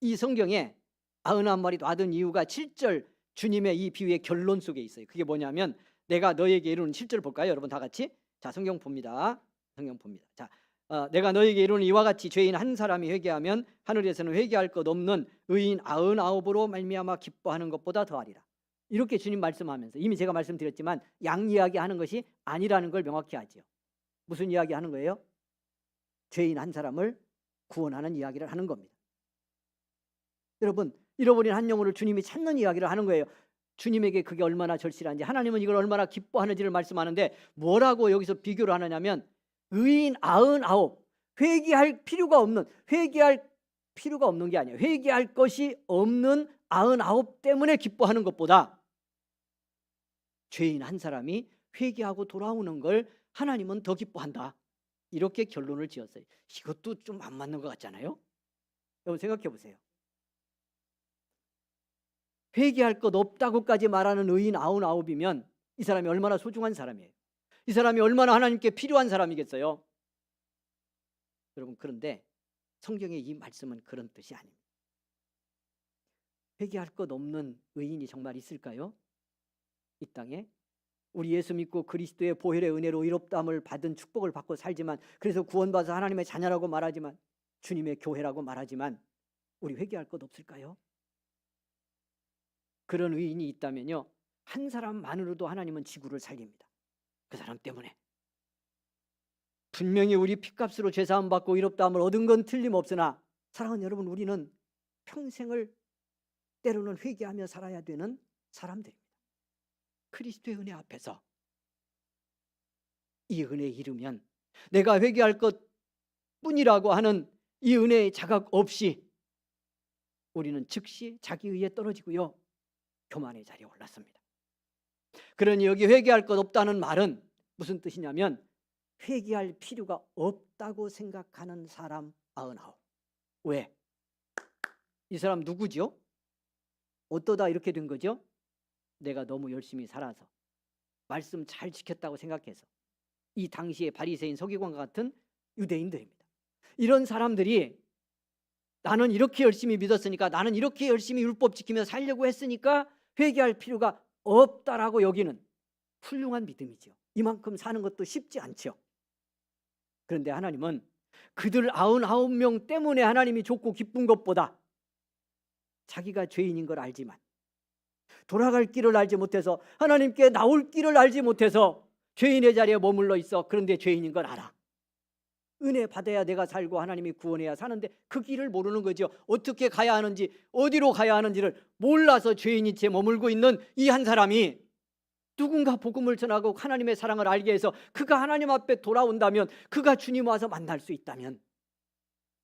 Speaker 2: 이 성경에 99마리 놔둔 이유가 7절 주님의 이 비유의 결론 속에 있어요. 그게 뭐냐면 내가 너에게 이루는 7절 볼까요? 여러분 다 같이. 자, 성경 봅니다. 성경 봅니다. 자, 내가 너에게 이르는 이와 같이 죄인 한 사람이 회개하면 하늘에서는 회개할 것 없는 의인 99으로 말미암아 기뻐하는 것보다 더하리라. 이렇게 주님 말씀하면서, 이미 제가 말씀드렸지만 양 이야기하는 것이 아니라는 걸 명확히 하죠. 무슨 이야기 하는 거예요? 죄인 한 사람을 구원하는 이야기를 하는 겁니다. 여러분, 잃어버린 한 영혼을 주님이 찾는 이야기를 하는 거예요. 주님에게 그게 얼마나 절실한지, 하나님은 이걸 얼마나 기뻐하는지를 말씀하는데, 뭐라고 여기서 비교를 하느냐면 의인 99, 회개할 필요가 없는 게 아니에요. 회개할 것이 없는 99 때문에 기뻐하는 것보다 죄인 한 사람이 회개하고 돌아오는 걸 하나님은 더 기뻐한다. 이렇게 결론을 지었어요. 이것도 좀 안 맞는 것 같잖아요. 여러분 생각해 보세요. 회개할 것 없다고까지 말하는 의인 99이면 이 사람이 얼마나 소중한 사람이에요. 이 사람이 얼마나 하나님께 필요한 사람이겠어요. 여러분, 그런데 성경의 이 말씀은 그런 뜻이 아닙니다. 회개할 것 없는 의인이 정말 있을까요? 이 땅에 우리 예수 믿고 그리스도의 보혈의 은혜로 의롭다함을 받은 축복을 받고 살지만, 그래서 구원받아서 하나님의 자녀라고 말하지만, 주님의 교회라고 말하지만, 우리 회개할 것 없을까요? 그런 의인이 있다면요, 한 사람만으로도 하나님은 지구를 살립니다. 그 사람 때문에. 분명히 우리 피값으로 죄사함 받고 의롭다함을 얻은 건 틀림없으나, 사랑하는 여러분, 우리는 평생을 때로는 회개하며 살아야 되는 사람들입니다. 그리스도의 은혜 앞에서 이 은혜에 이르면 내가 회개할 것 뿐이라고 하는 이 은혜의 자각 없이 우리는 즉시 자기 의에 떨어지고요, 교만의 자리에 올랐습니다. 그러니 여기 회개할 것 없다는 말은 무슨 뜻이냐면, 회개할 필요가 없다고 생각하는 사람 99. 왜? 이 사람 누구죠? 어떠다 이렇게 된 거죠? 내가 너무 열심히 살아서, 말씀 잘 지켰다고 생각해서. 이 당시에 바리새인 서기관과 같은 유대인들입니다. 이런 사람들이 나는 이렇게 열심히 믿었으니까, 나는 이렇게 열심히 율법 지키며 살려고 했으니까 회개할 필요가 없다라고 여기는 훌륭한 믿음이죠. 이만큼 사는 것도 쉽지 않죠. 그런데 하나님은 그들 99명 때문에 하나님이 좋고 기쁜 것보다, 자기가 죄인인 걸 알지만 돌아갈 길을 알지 못해서, 하나님께 나올 길을 알지 못해서 죄인의 자리에 머물러 있어. 그런데 죄인인 걸 알아. 은혜 받아야 내가 살고 하나님이 구원해야 사는데 그 길을 모르는 거죠. 어떻게 가야 하는지, 어디로 가야 하는지를 몰라서 죄인인 채 머물고 있는 이 한 사람이 누군가 복음을 전하고 하나님의 사랑을 알게 해서 그가 하나님 앞에 돌아온다면, 그가 주님 와서 만날 수 있다면,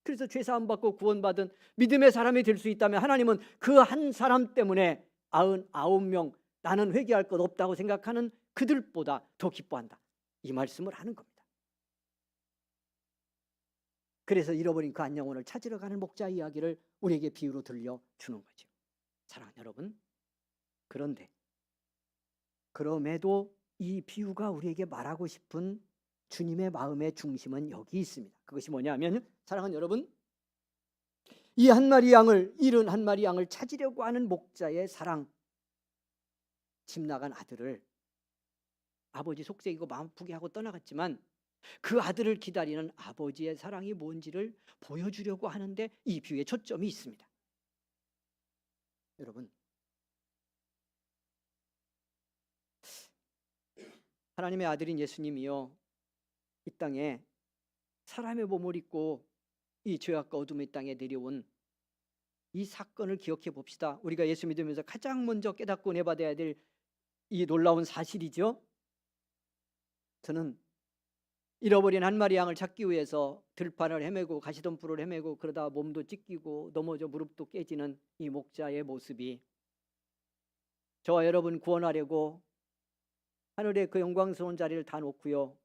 Speaker 2: 그래서 죄사함 받고 구원받은 믿음의 사람이 될 수 있다면, 하나님은 그 한 사람 때문에 99명, 나는 회개할 것 없다고 생각하는 그들보다 더 기뻐한다. 이 말씀을 하는 겁니다. 그래서 잃어버린 그 한 영혼을 찾으러 가는 목자 이야기를 우리에게 비유로 들려주는 거죠. 사랑하는 여러분, 그런데 그럼에도 이 비유가 우리에게 말하고 싶은 주님의 마음의 중심은 여기 있습니다. 그것이 뭐냐면, 사랑하는 여러분, 이 한 마리 양을, 잃은 한 마리 양을 찾으려고 하는 목자의 사랑, 집 나간 아들을 아버지 속삭이고 마음 아프게 하고 떠나갔지만, 그 아들을 기다리는 아버지의 사랑이 뭔지를 보여주려고 하는데 이 비유에 초점이 있습니다. 여러분, 하나님의 아들인 예수님이요, 이 땅에 사람의 몸을 입고 이 죄악과 어둠의 땅에 내려온 이 사건을 기억해 봅시다. 우리가 예수 믿으면서 가장 먼저 깨닫고 은혜받아야 될 이 놀라운 사실이죠. 저는 잃어버린 한 마리 양을 찾기 위해서 들판을 헤매고 가시덤불을 헤매고, 그러다 몸도 찢기고 넘어져 무릎도 깨지는 이 목자의 모습이, 저와 여러분 구원하려고 하늘의 그 영광스러운 자리를 다 놓고요,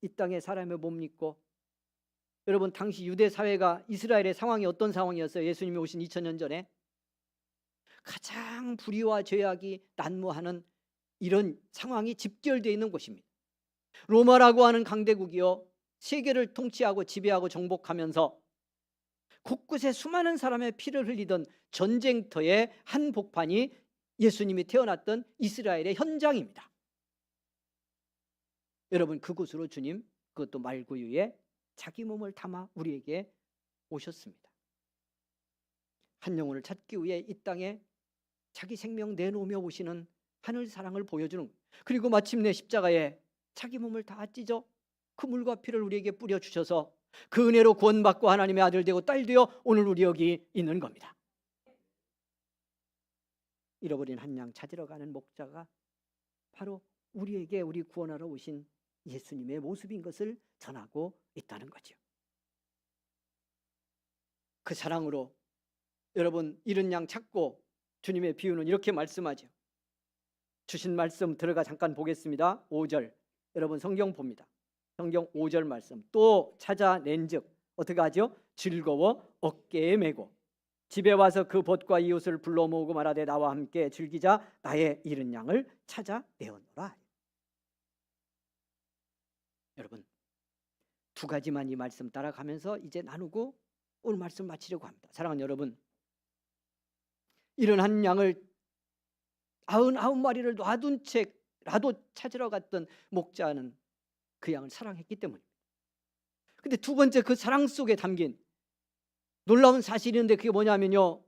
Speaker 2: 이 땅에 사람의 몸 입고, 여러분 당시 유대 사회가, 이스라엘의 상황이 어떤 상황이었어요? 예수님이 오신 2000년 전에 가장 불의와 죄악이 난무하는 이런 상황이 집결되어 있는 곳입니다. 로마라고 하는 강대국이요, 세계를 통치하고 지배하고 정복하면서 곳곳에 수많은 사람의 피를 흘리던 전쟁터의 한복판이 예수님이 태어났던 이스라엘의 현장입니다. 여러분, 그곳으로 주님, 그것도 말구유에 자기 몸을 담아 우리에게 오셨습니다. 한 영혼을 찾기 위해 이 땅에 자기 생명 내놓으며 오시는 하늘 사랑을 보여주는 거예요. 그리고 마침내 십자가에 자기 몸을 다 찢어 그 물과 피를 우리에게 뿌려주셔서 그 은혜로 구원받고 하나님의 아들 되고 딸 되어 오늘 우리 여기 있는 겁니다. 잃어버린 한 양 찾으러 가는 목자가 바로 우리에게 우리 구원하러 오신 예수님의 모습인 것을 전하고 있다는 거죠. 그 사랑으로 여러분 잃은 양 찾고 주님의 비유는 이렇게 말씀하죠. 주신 말씀 들어가 잠깐 보겠습니다. 5절 여러분 성경 봅니다. 성경 5절 말씀. 또 찾아낸즉 어떻게 하죠? 즐거워 어깨에 메고 집에 와서 그 벗과 이웃을 불러 모으고 말하되 나와 함께 즐기자 나의 잃은 양을 찾아내었노라. 여러분 두 가지만 이 말씀 따라가면서 이제 나누고 오늘 말씀 마치려고 합니다. 사랑하는 여러분, 이런 한 양을 99마리를 놔둔 채라도 찾으러 갔던 목자는 그 양을 사랑했기 때문입니다. 근데 두 번째 그 사랑 속에 담긴 놀라운 사실이 있는데 그게 뭐냐면요,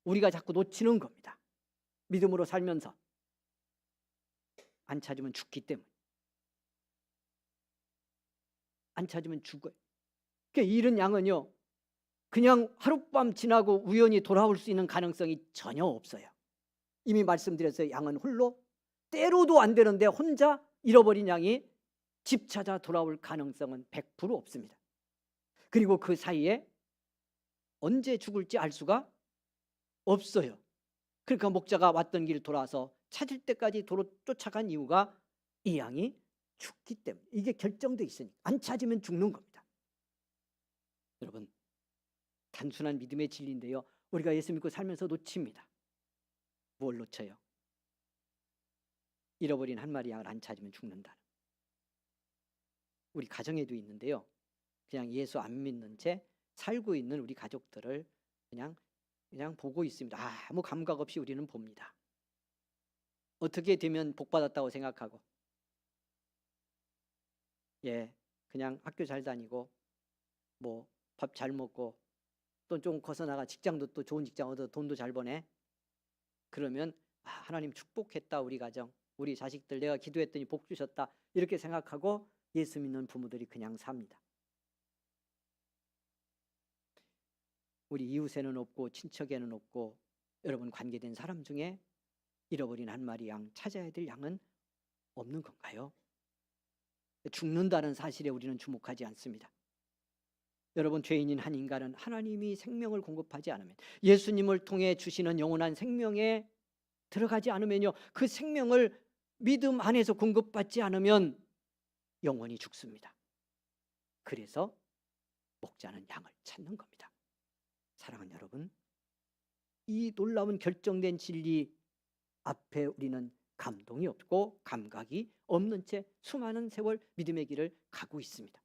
Speaker 2: 우리가 자꾸 놓치는 겁니다. 믿음으로 살면서 안 찾으면 죽기 때문에. 안 찾으면 죽어요. 그러니까 잃은 양은요 그냥 하룻밤 지나고 우연히 돌아올 수 있는 가능성이 전혀 없어요. 이미 말씀드렸어요. 양은 홀로 때로도 안 되는데 혼자 잃어버린 양이 집 찾아 돌아올 가능성은 100% 없습니다. 그리고 그 사이에 언제 죽을지 알 수가 없어요. 그러니까 목자가 왔던 길 돌아서 찾을 때까지 도로 쫓아간 이유가 이 양이 죽기 때문에. 이게 결정돼 있으니까 안 찾으면 죽는 겁니다. 여러분 단순한 믿음의 진리인데요, 우리가 예수 믿고 살면서 놓칩니다. 뭘 놓쳐요? 잃어버린 한 마리 양을 안 찾으면 죽는다. 우리 가정에도 있는데요, 그냥 예수 안 믿는 채 살고 있는 우리 가족들을 그냥 보고 있습니다. 아무 감각 없이 우리는 봅니다. 어떻게 되면 복 받았다고 생각하고, 그냥 학교 잘 다니고 뭐 밥 잘 먹고 또 좀 커서 나가 직장도 또 좋은 직장 얻어 돈도 잘 버네. 그러면 하나님 축복했다, 우리 가정, 우리 자식들 내가 기도했더니 복 주셨다, 이렇게 생각하고 예수 믿는 부모들이 그냥 삽니다. 우리 이웃에는 없고 친척에는 없고 여러분 관계된 사람 중에 잃어버린 한 마리 양, 찾아야 될 양은 없는 건가요? 죽는다는 사실에 우리는 주목하지 않습니다. 여러분 죄인인 한 인간은 하나님이 생명을 공급하지 않으면, 예수님을 통해 주시는 영원한 생명에 들어가지 않으면요, 그 생명을 믿음 안에서 공급받지 않으면 영원히 죽습니다. 그래서 목자는 양을 찾는 겁니다. 사랑하는 여러분, 이 놀라운 결정된 진리 앞에 우리는 감동이 없고 감각이 없는 채 수많은 세월 믿음의 길을 가고 있습니다.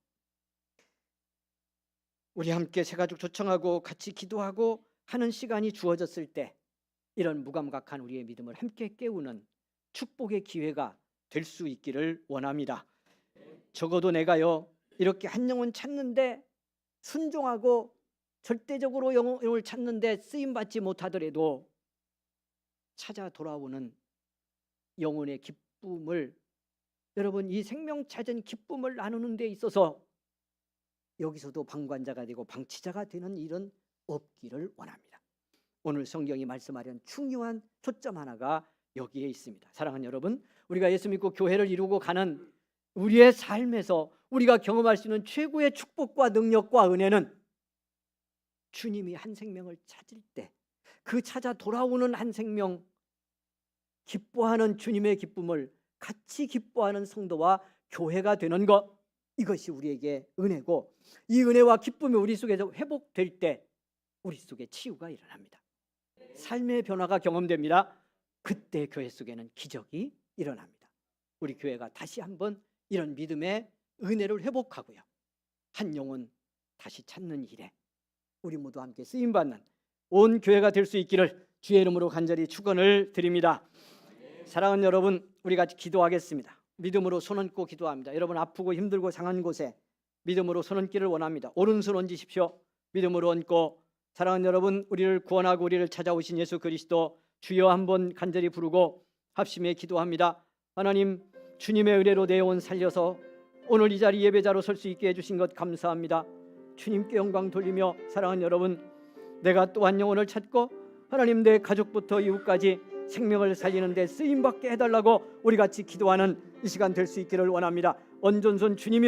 Speaker 2: 우리 함께 새가족 초청하고 같이 기도하고 하는 시간이 주어졌을 때 이런 무감각한 우리의 믿음을 함께 깨우는 축복의 기회가 될 수 있기를 원합니다. 적어도 내가요 이렇게 한 영혼 찾는데 순종하고 절대적으로 영혼을 찾는데 쓰임받지 못하더라도 찾아 돌아오는 영혼의 기쁨을, 여러분 이 생명 찾은 기쁨을 나누는 데 있어서 여기서도 방관자가 되고 방치자가 되는 일은 없기를 원합니다. 오늘 성경이 말씀하려는 중요한 초점 하나가 여기에 있습니다. 사랑하는 여러분, 우리가 예수 믿고 교회를 이루고 가는 우리의 삶에서 우리가 경험할 수 있는 최고의 축복과 능력과 은혜는 주님이 한 생명을 찾을 때 그 찾아 돌아오는 한 생명, 기뻐하는 주님의 기쁨을 같이 기뻐하는 성도와 교회가 되는 것, 이것이 우리에게 은혜고, 이 은혜와 기쁨이 우리 속에서 회복될 때 우리 속에 치유가 일어납니다. 삶의 변화가 경험됩니다. 그때 교회 속에는 기적이 일어납니다. 우리 교회가 다시 한번 이런 믿음의 은혜를 회복하고요, 한 영혼 다시 찾는 일에 우리 모두 함께 쓰임받는 온 교회가 될 수 있기를 주의 이름으로 간절히 축원을 드립니다. 사랑하는 여러분, 우리 같이 기도하겠습니다. 믿음으로 손 얹고 기도합니다. 여러분 아프고 힘들고 상한 곳에 믿음으로 손 얹기를 원합니다. 오른손 얹으십시오. 믿음으로 얹고, 사랑하는 여러분, 우리를 구원하고 우리를 찾아오신 예수 그리스도 주여 한번 간절히 부르고 합심해 기도합니다. 하나님, 주님의 은혜로 내 영혼 살려서 오늘 이 자리 예배자로 설 수 있게 해주신 것 감사합니다. 주님께 영광 돌리며, 사랑하는 여러분, 내가 또한 영혼을 찾고 하나님, 내 가족부터 이웃까지 생명을 살리는 데 쓰임받게 해달라고 우리 같이 기도하는 이 시간 될 수 있기를 원합니다. 얹은 주님이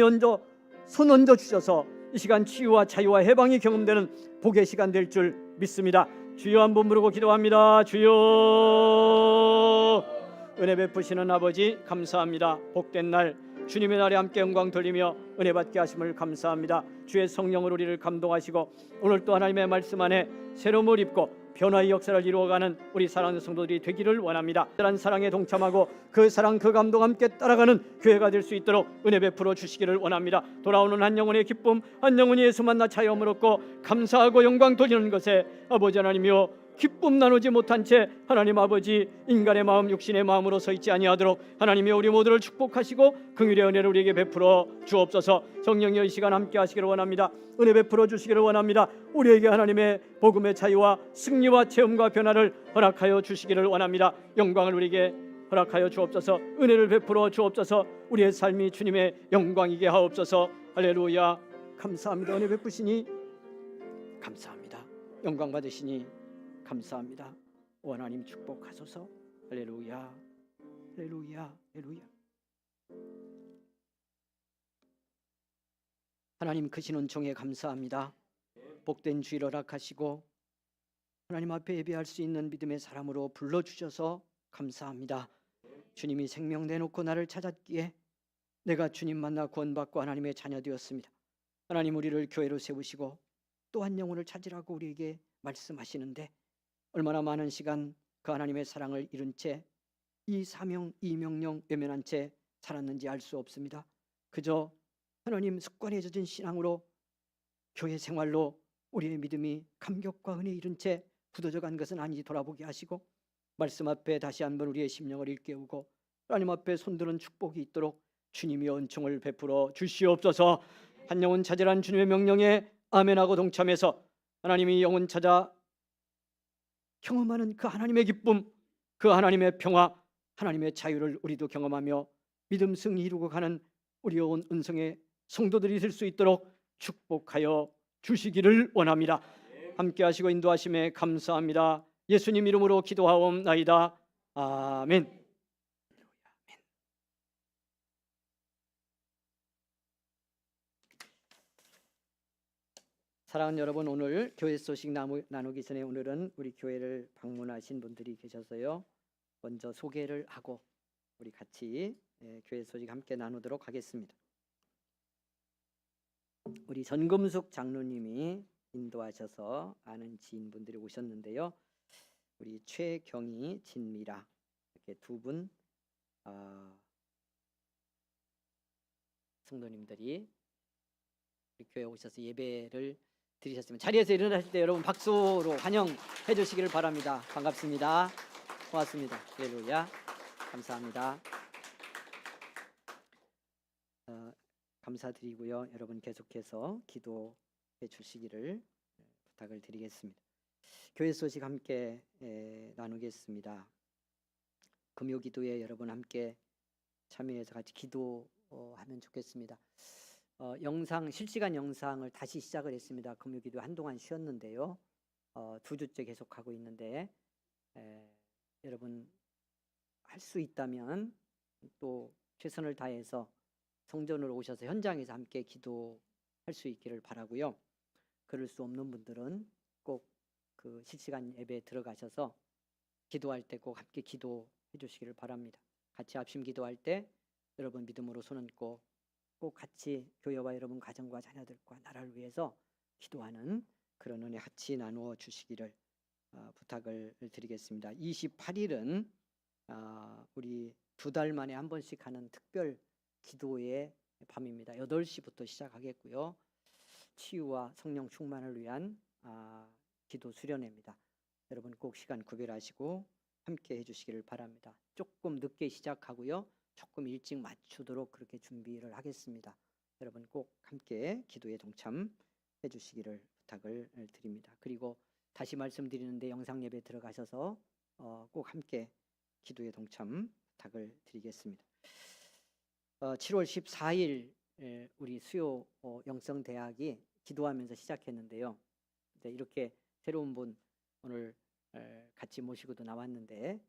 Speaker 2: 손 얹어 주셔서 이 시간 치유와 자유와 해방이 경험되는 복의 시간 될 줄 믿습니다. 주여 한번 부르고 기도합니다. 주여. 은혜 베푸시는 아버지 감사합니다. 복된 날, 주님의 날에 함께 영광 돌리며 은혜 받게 하심을 감사합니다. 주의 성령으로 우리를 감동하시고 오늘 또 하나님의 말씀 안에 새로움을 입고 변화의 역사를 이루어가는 우리 사랑하는 성도들이 되기를 원합니다. 특별한 사랑에 동참하고 그 사랑, 그 감동 함께 따라가는 교회가 될 수 있도록 은혜 베풀어 주시기를 원합니다. 돌아오는 한 영혼의 기쁨, 한 영혼이 예수 만나 자유함을 얻고 감사하고 영광 돌리는 것에 아버지 하나님이여 기쁨 나누지 못한 채 하나님 아버지 인간의 마음, 육신의 마음으로 서 있지 아니하도록 하나님이 우리 모두를 축복하시고 긍휼의 은혜를 우리에게 베풀어 주옵소서. 성령이 이 시간 함께 하시기를 원합니다. 은혜 베풀어 주시기를 원합니다. 우리에게 하나님의 복음의 자유와 승리와 체험과 변화를 허락하여 주시기를 원합니다. 영광을 우리에게 허락하여 주옵소서. 은혜를 베풀어 주옵소서. 우리의 삶이 주님의 영광이게 하옵소서. 할렐루야. 감사합니다. 은혜 베푸시니 감사합니다. 영광 받으시니 감사합니다. 오 하나님 축복하소서. 할렐루야. 할렐루야. 할렐루야. 하나님 크신 은총에 감사합니다. 복된 주일 허락하시고 하나님 앞에 예배할 수 있는 믿음의 사람으로 불러주셔서 감사합니다. 주님이 생명 내놓고 나를 찾았기에 내가 주님 만나 구원받고 하나님의 자녀 되었습니다. 하나님 우리를 교회로 세우시고 또 한 영혼을 찾으라고 우리에게 말씀하시는데 얼마나 많은 시간 그 하나님의 사랑을 잃은 채 이 사명, 이 명령 외면한 채 살았는지 알 수 없습니다. 그저 하나님 습관에 젖은 신앙으로 교회 생활로 우리의 믿음이 감격과 은혜 잃은 채 굳어져 간 것은 아닌지 돌아보게 하시고 말씀 앞에 다시 한번 우리의 심령을 일깨우고 하나님 앞에 손드는 축복이 있도록 주님이 은총을 베풀어 주시옵소서. 한 영혼 찾으란 주님의 명령에 아멘하고 동참해서 하나님이 영혼 찾아 경험하는 그 하나님의 기쁨, 그 하나님의 평화, 하나님의 자유를 우리도 경험하며 믿음 승리 이루고 가는 우리 온 은성의 성도들이 될 수 있도록 축복하여 주시기를 원합니다. 함께 하시고 인도하심에 감사합니다. 예수님 이름으로 기도하옵나이다. 아멘. 사랑하는 여러분, 오늘 교회 소식 나누기 전에 오늘은 우리 교회를 방문하신 분들이 계셔서요. 먼저 소개를 하고 우리 같이 교회 소식 함께 나누도록 하겠습니다. 우리 전금숙 장로님이 인도하셔서 아는 지인분들이 오셨는데요. 우리 최경희, 진미라 이렇게 두 분 성도님들이 우리 교회에 오셔서 예배를 드리셨으면 자리에서 일어나실 때 여러분 박수로 환영해 주시기를 바랍니다. 반갑습니다. 고맙습니다. 할렐루야. 감사합니다. 감사드리고요. 여러분 계속해서 기도해 주시기를 부탁을 드리겠습니다. 교회 소식 함께 나누겠습니다. 금요 기도에 여러분 함께 참여해서 같이 기도하면 좋겠습니다. 실시간 영상을 다시 시작을 했습니다. 금요 기도 한동안 쉬었는데요. 2주째 계속하고 있는데 여러분 할 수 있다면 또 최선을 다해서 성전으로 오셔서 현장에서 함께 기도할 수 있기를 바라고요. 그럴 수 없는 분들은 꼭 그 실시간 예배에 들어가셔서 기도할 때 꼭 함께 기도해 주시기를 바랍니다. 같이 합심 기도할 때 여러분 믿음으로 손 얹고 꼭 같이 교회와 여러분 가정과 자녀들과 나라를 위해서 기도하는 그런 은혜 같이 나누어 주시기를 부탁을 드리겠습니다. 28일은 우리 2달 만에 한 번씩 하는 특별 기도의 밤입니다. 8시부터 시작하겠고요. 치유와 성령 충만을 위한 기도 수련회입니다. 여러분 꼭 시간 구별하시고 함께 해주시기를 바랍니다. 조금 늦게 시작하고요. 조금 일찍 맞추도록 그렇게 준비를 하겠습니다. 여러분 꼭 함께 기도에 동참해 주시기를 부탁을 드립니다. 그리고 다시 말씀드리는데 영상 예배 들어가셔서 꼭 함께 기도에 동참 부탁을 드리겠습니다. 7월 14일 우리 수요 영성대학이 기도하면서 시작했는데요. 이렇게 새로운 분 오늘 같이 모시고도 나왔는데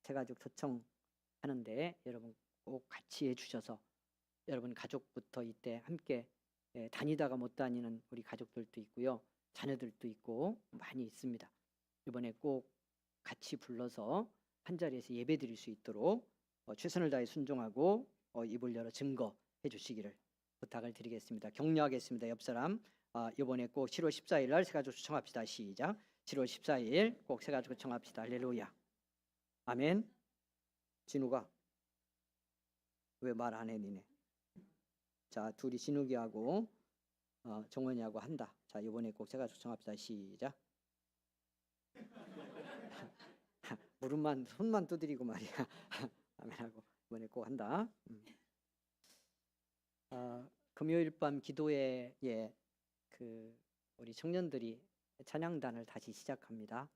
Speaker 2: 새가족 초청하는데 여러분 꼭 같이 해주셔서 여러분 가족부터 이때 함께 다니다가 못 다니는 우리 가족들도 있고요. 자녀들도 있고 많이 있습니다. 이번에 꼭 같이 불러서 한 자리에서 예배 드릴 수 있도록 최선을 다해 순종하고 입을 열어 증거해 주시기를 부탁을 드리겠습니다. 격려하겠습니다. 옆 사람 이번에 꼭 7월 14일 날 새가족 초청합시다. 시작. 7월 14일 꼭 새가족 초청합시다. 할렐루야. 아멘. 진우가 왜 말 안 해 니네? 자, 둘이 진욱이하고 정원이하고 한다. 자, 이번에 꼭 새가족 초청합시다. 시작. 무릎만 손만 두드리고 말이야. 아멘하고 이번에 꼭 한다. 금요일 밤 기도회에 우리 청년들이 찬양단을 다시 시작합니다.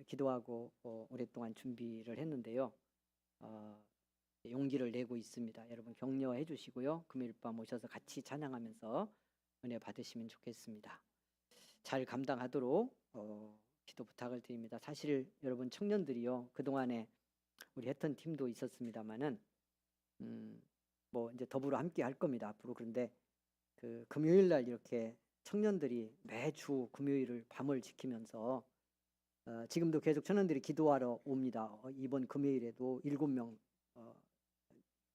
Speaker 2: 기도하고 오랫동안 준비를 했는데요. 용기를 내고 있습니다. 여러분 격려해 주시고요. 금요일 밤 오셔서 같이 찬양하면서 은혜 받으시면 좋겠습니다. 잘 감당하도록 기도 부탁을 드립니다. 사실 여러분 청년들이요, 그동안에 우리 했던 팀도 있었습니다만은 뭐 이제 더불어 함께 할 겁니다. 앞으로. 그런데 그 금요일 날 이렇게 청년들이 매주 금요일을 밤을 지키면서 지금도 계속 청년들이 기도하러 옵니다. 이번 금요일에도 7명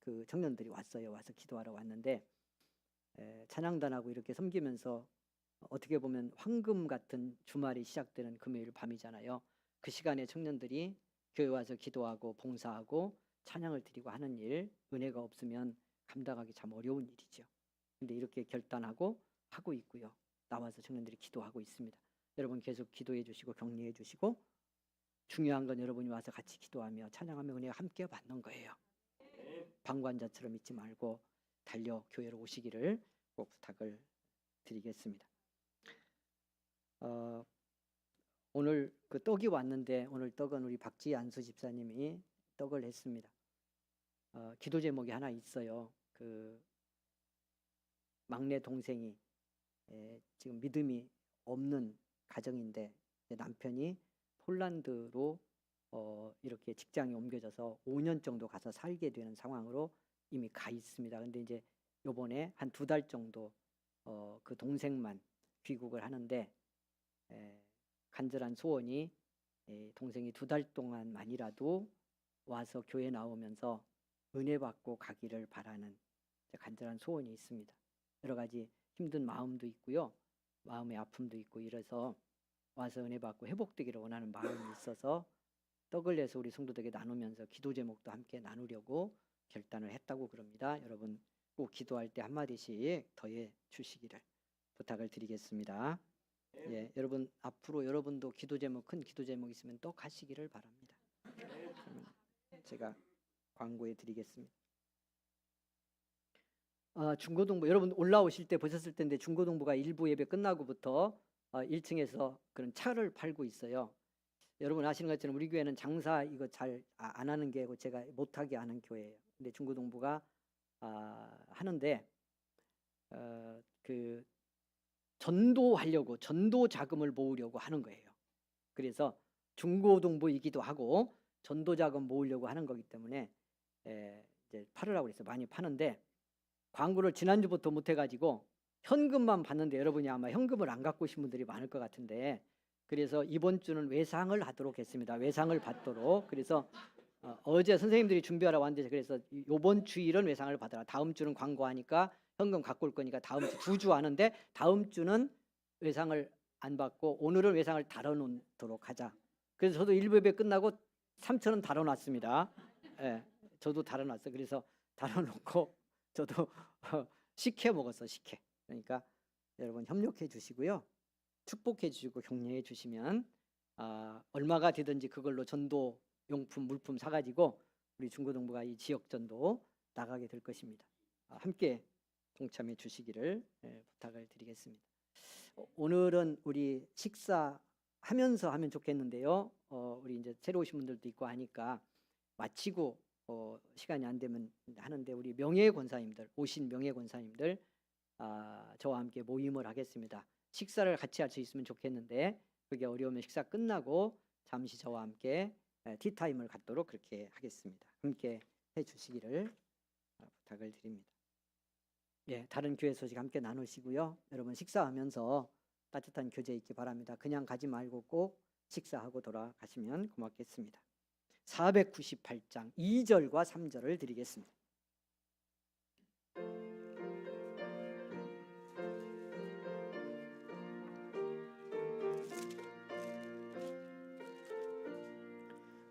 Speaker 2: 그 청년들이 왔어요. 와서 기도하러 왔는데 찬양단하고 이렇게 섬기면서 어떻게 보면 황금 같은 주말이 시작되는 금요일 밤이잖아요. 그 시간에 청년들이 교회 와서 기도하고 봉사하고 찬양을 드리고 하는 일, 은혜가 없으면 감당하기 참 어려운 일이죠. 근데 이렇게 결단하고 하고 있고요. 나와서 청년들이 기도하고 있습니다. 여러분 계속 기도해 주시고 격려해 주시고, 중요한 건 여러분이 와서 같이 기도하며 찬양하며 은혜가 함께 받는 거예요. 방관자처럼 있지 말고 달려 교회로 오시기를 꼭 부탁을 드리겠습니다. 오늘 그 떡이 왔는데 오늘 떡은 우리 박지희 안수 집사님이 떡을 했습니다. 기도 제목이 하나 있어요. 그 막내 동생이 지금 믿음이 없는 가정인데 남편이 폴란드로 이렇게 직장이 옮겨져서 5년 정도 가서 살게 되는 상황으로 이미 가 있습니다. 근데 이제 요번에 한 2달 정도 그 동생만 귀국을 하는데 간절한 소원이 동생이 2달 동안만이라도 와서 교회 나오면서 은혜 받고 가기를 바라는 간절한 소원이 있습니다. 여러 가지 힘든 마음도 있고요. 마음의 아픔도 있고 이래서 와서 은혜 받고 회복되기를 원하는 마음이 있어서 떡을 내서 우리 성도들에게 나누면서 기도 제목도 함께 나누려고 결단을 했다고 그럽니다. 여러분 꼭 기도할 때 한마디씩 더해 주시기를 부탁을 드리겠습니다. 예, 여러분 앞으로 여러분도 기도 제목, 큰 기도 제목 있으면 떡 하시기를 바랍니다. 제가 광고해 드리겠습니다. 중고등부 여러분 올라오실 때 보셨을 텐데 중고등부가 일부 예배 끝나고부터 1층에서 그런 차를 팔고 있어요. 여러분 아시는 것처럼 우리 교회는 장사 이거 잘 안 하는 게고 제가 못하게 하는 교회예요. 근데 중고등부가 하는데 그 전도하려고 전도 자금을 모으려고 하는 거예요. 그래서 중고등부이기도 하고 전도 자금 모으려고 하는 거기 때문에 이제 팔으라고 그래서 많이 파는데 광고를 지난주부터 못 해가지고 현금만 받는데 여러분이 아마 현금을 안 갖고 오신 분들이 많을 것 같은데 그래서 이번 주는 외상을 하도록 했습니다. 외상을 받도록. 그래서 어제 선생님들이 준비하러 왔는데 그래서 이번 주일은 외상을 받아라. 다음 주는 광고하니까 현금 갖고 올 거니까 다음 주 2주 하는데 다음 주는 외상을 안 받고 오늘은 외상을 다뤄놓도록 하자. 그래서 저도 일부 예배 끝나고 3,000원 다뤄놨습니다. 예, 저도 다뤄놨어요. 그래서 다뤄놓고 저도 식혜 먹었어. 식혜. 그러니까 여러분 협력해 주시고요. 축복해 주시고 격려해 주시면 얼마가 되든지 그걸로 전도 용품 물품 사가지고 우리 중고등부가 이 지역 전도 나가게 될 것입니다. 함께 동참해 주시기를 부탁을 드리겠습니다. 오늘은 우리 식사하면서 하면 좋겠는데요. 우리 이제 새로 오신 분들도 있고 하니까 마치고 시간이 안 되면 하는데, 우리 명예권사님들, 오신 명예권사님들 저와 함께 모임을 하겠습니다. 식사를 같이 할 수 있으면 좋겠는데, 그게 어려우면 식사 끝나고 잠시 저와 함께 티타임을 갖도록 그렇게 하겠습니다. 함께 해주시기를 부탁을 드립니다. 예, 다른 교회 소식 함께 나누시고요. 여러분 식사하면서 따뜻한 교제 있기 바랍니다. 그냥 가지 말고 꼭 식사하고 돌아가시면 고맙겠습니다. 498장 2절과 3절을 드리겠습니다.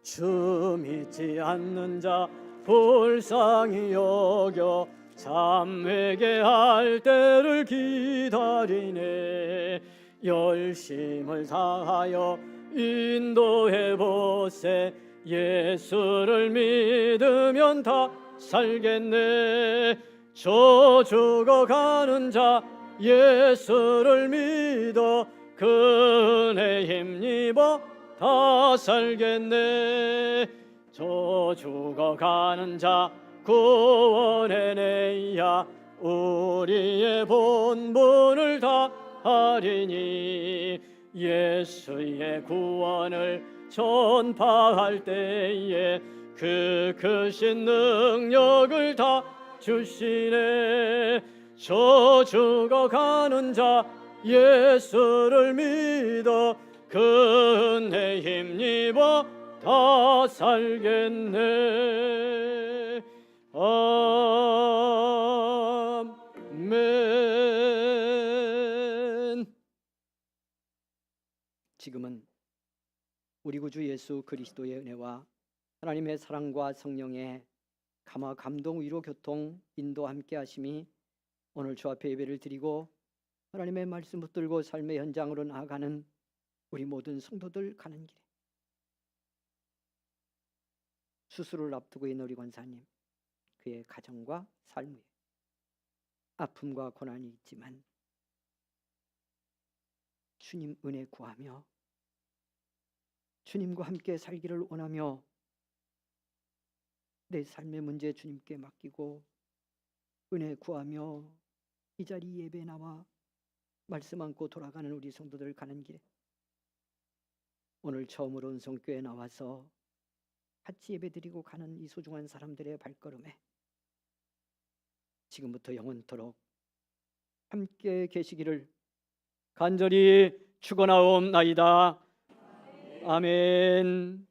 Speaker 2: 주 믿지 않는 자 불쌍히 여겨 잠에게 할 때를 기다리네. 열심을 다하여 인도해 보세. 예수를 믿으면 다 살겠네. 저 죽어가는 자 예수를 믿어 그 은혜 힘입어 다 살겠네. 저 죽어가는 자 구원해내야 우리의 본분을 다하리니. 예수의 구원을 전파할 때에 그 크신 능력을 다 주시네. 저 죽어가는 자 예수를 믿어 그 은혜 힘입어 다 살겠네. 아멘. 지금은 우리 구주 예수 그리스도의 은혜와 하나님의 사랑과 성령의 감화 감동 위로 교통 인도 함께 하심이 오늘 주 앞에 예배를 드리고 하나님의 말씀 붙들고 삶의 현장으로 나아가는 우리 모든 성도들 가는 길에, 수술을 앞두고 있는 우리 권사님, 그의 가정과 삶에 아픔과 고난이 있지만 주님 은혜 구하며 주님과 함께 살기를 원하며 내 삶의 문제 주님께 맡기고 은혜 구하며 이 자리 예배에 나와 말씀 안고 돌아가는 우리 성도들 가는 길에, 오늘 처음으로 은성교회에 나와서 같이 예배드리고 가는 이 소중한 사람들의 발걸음에 지금부터 영원토록 함께 계시기를 간절히 축원하옵나이다. 아멘.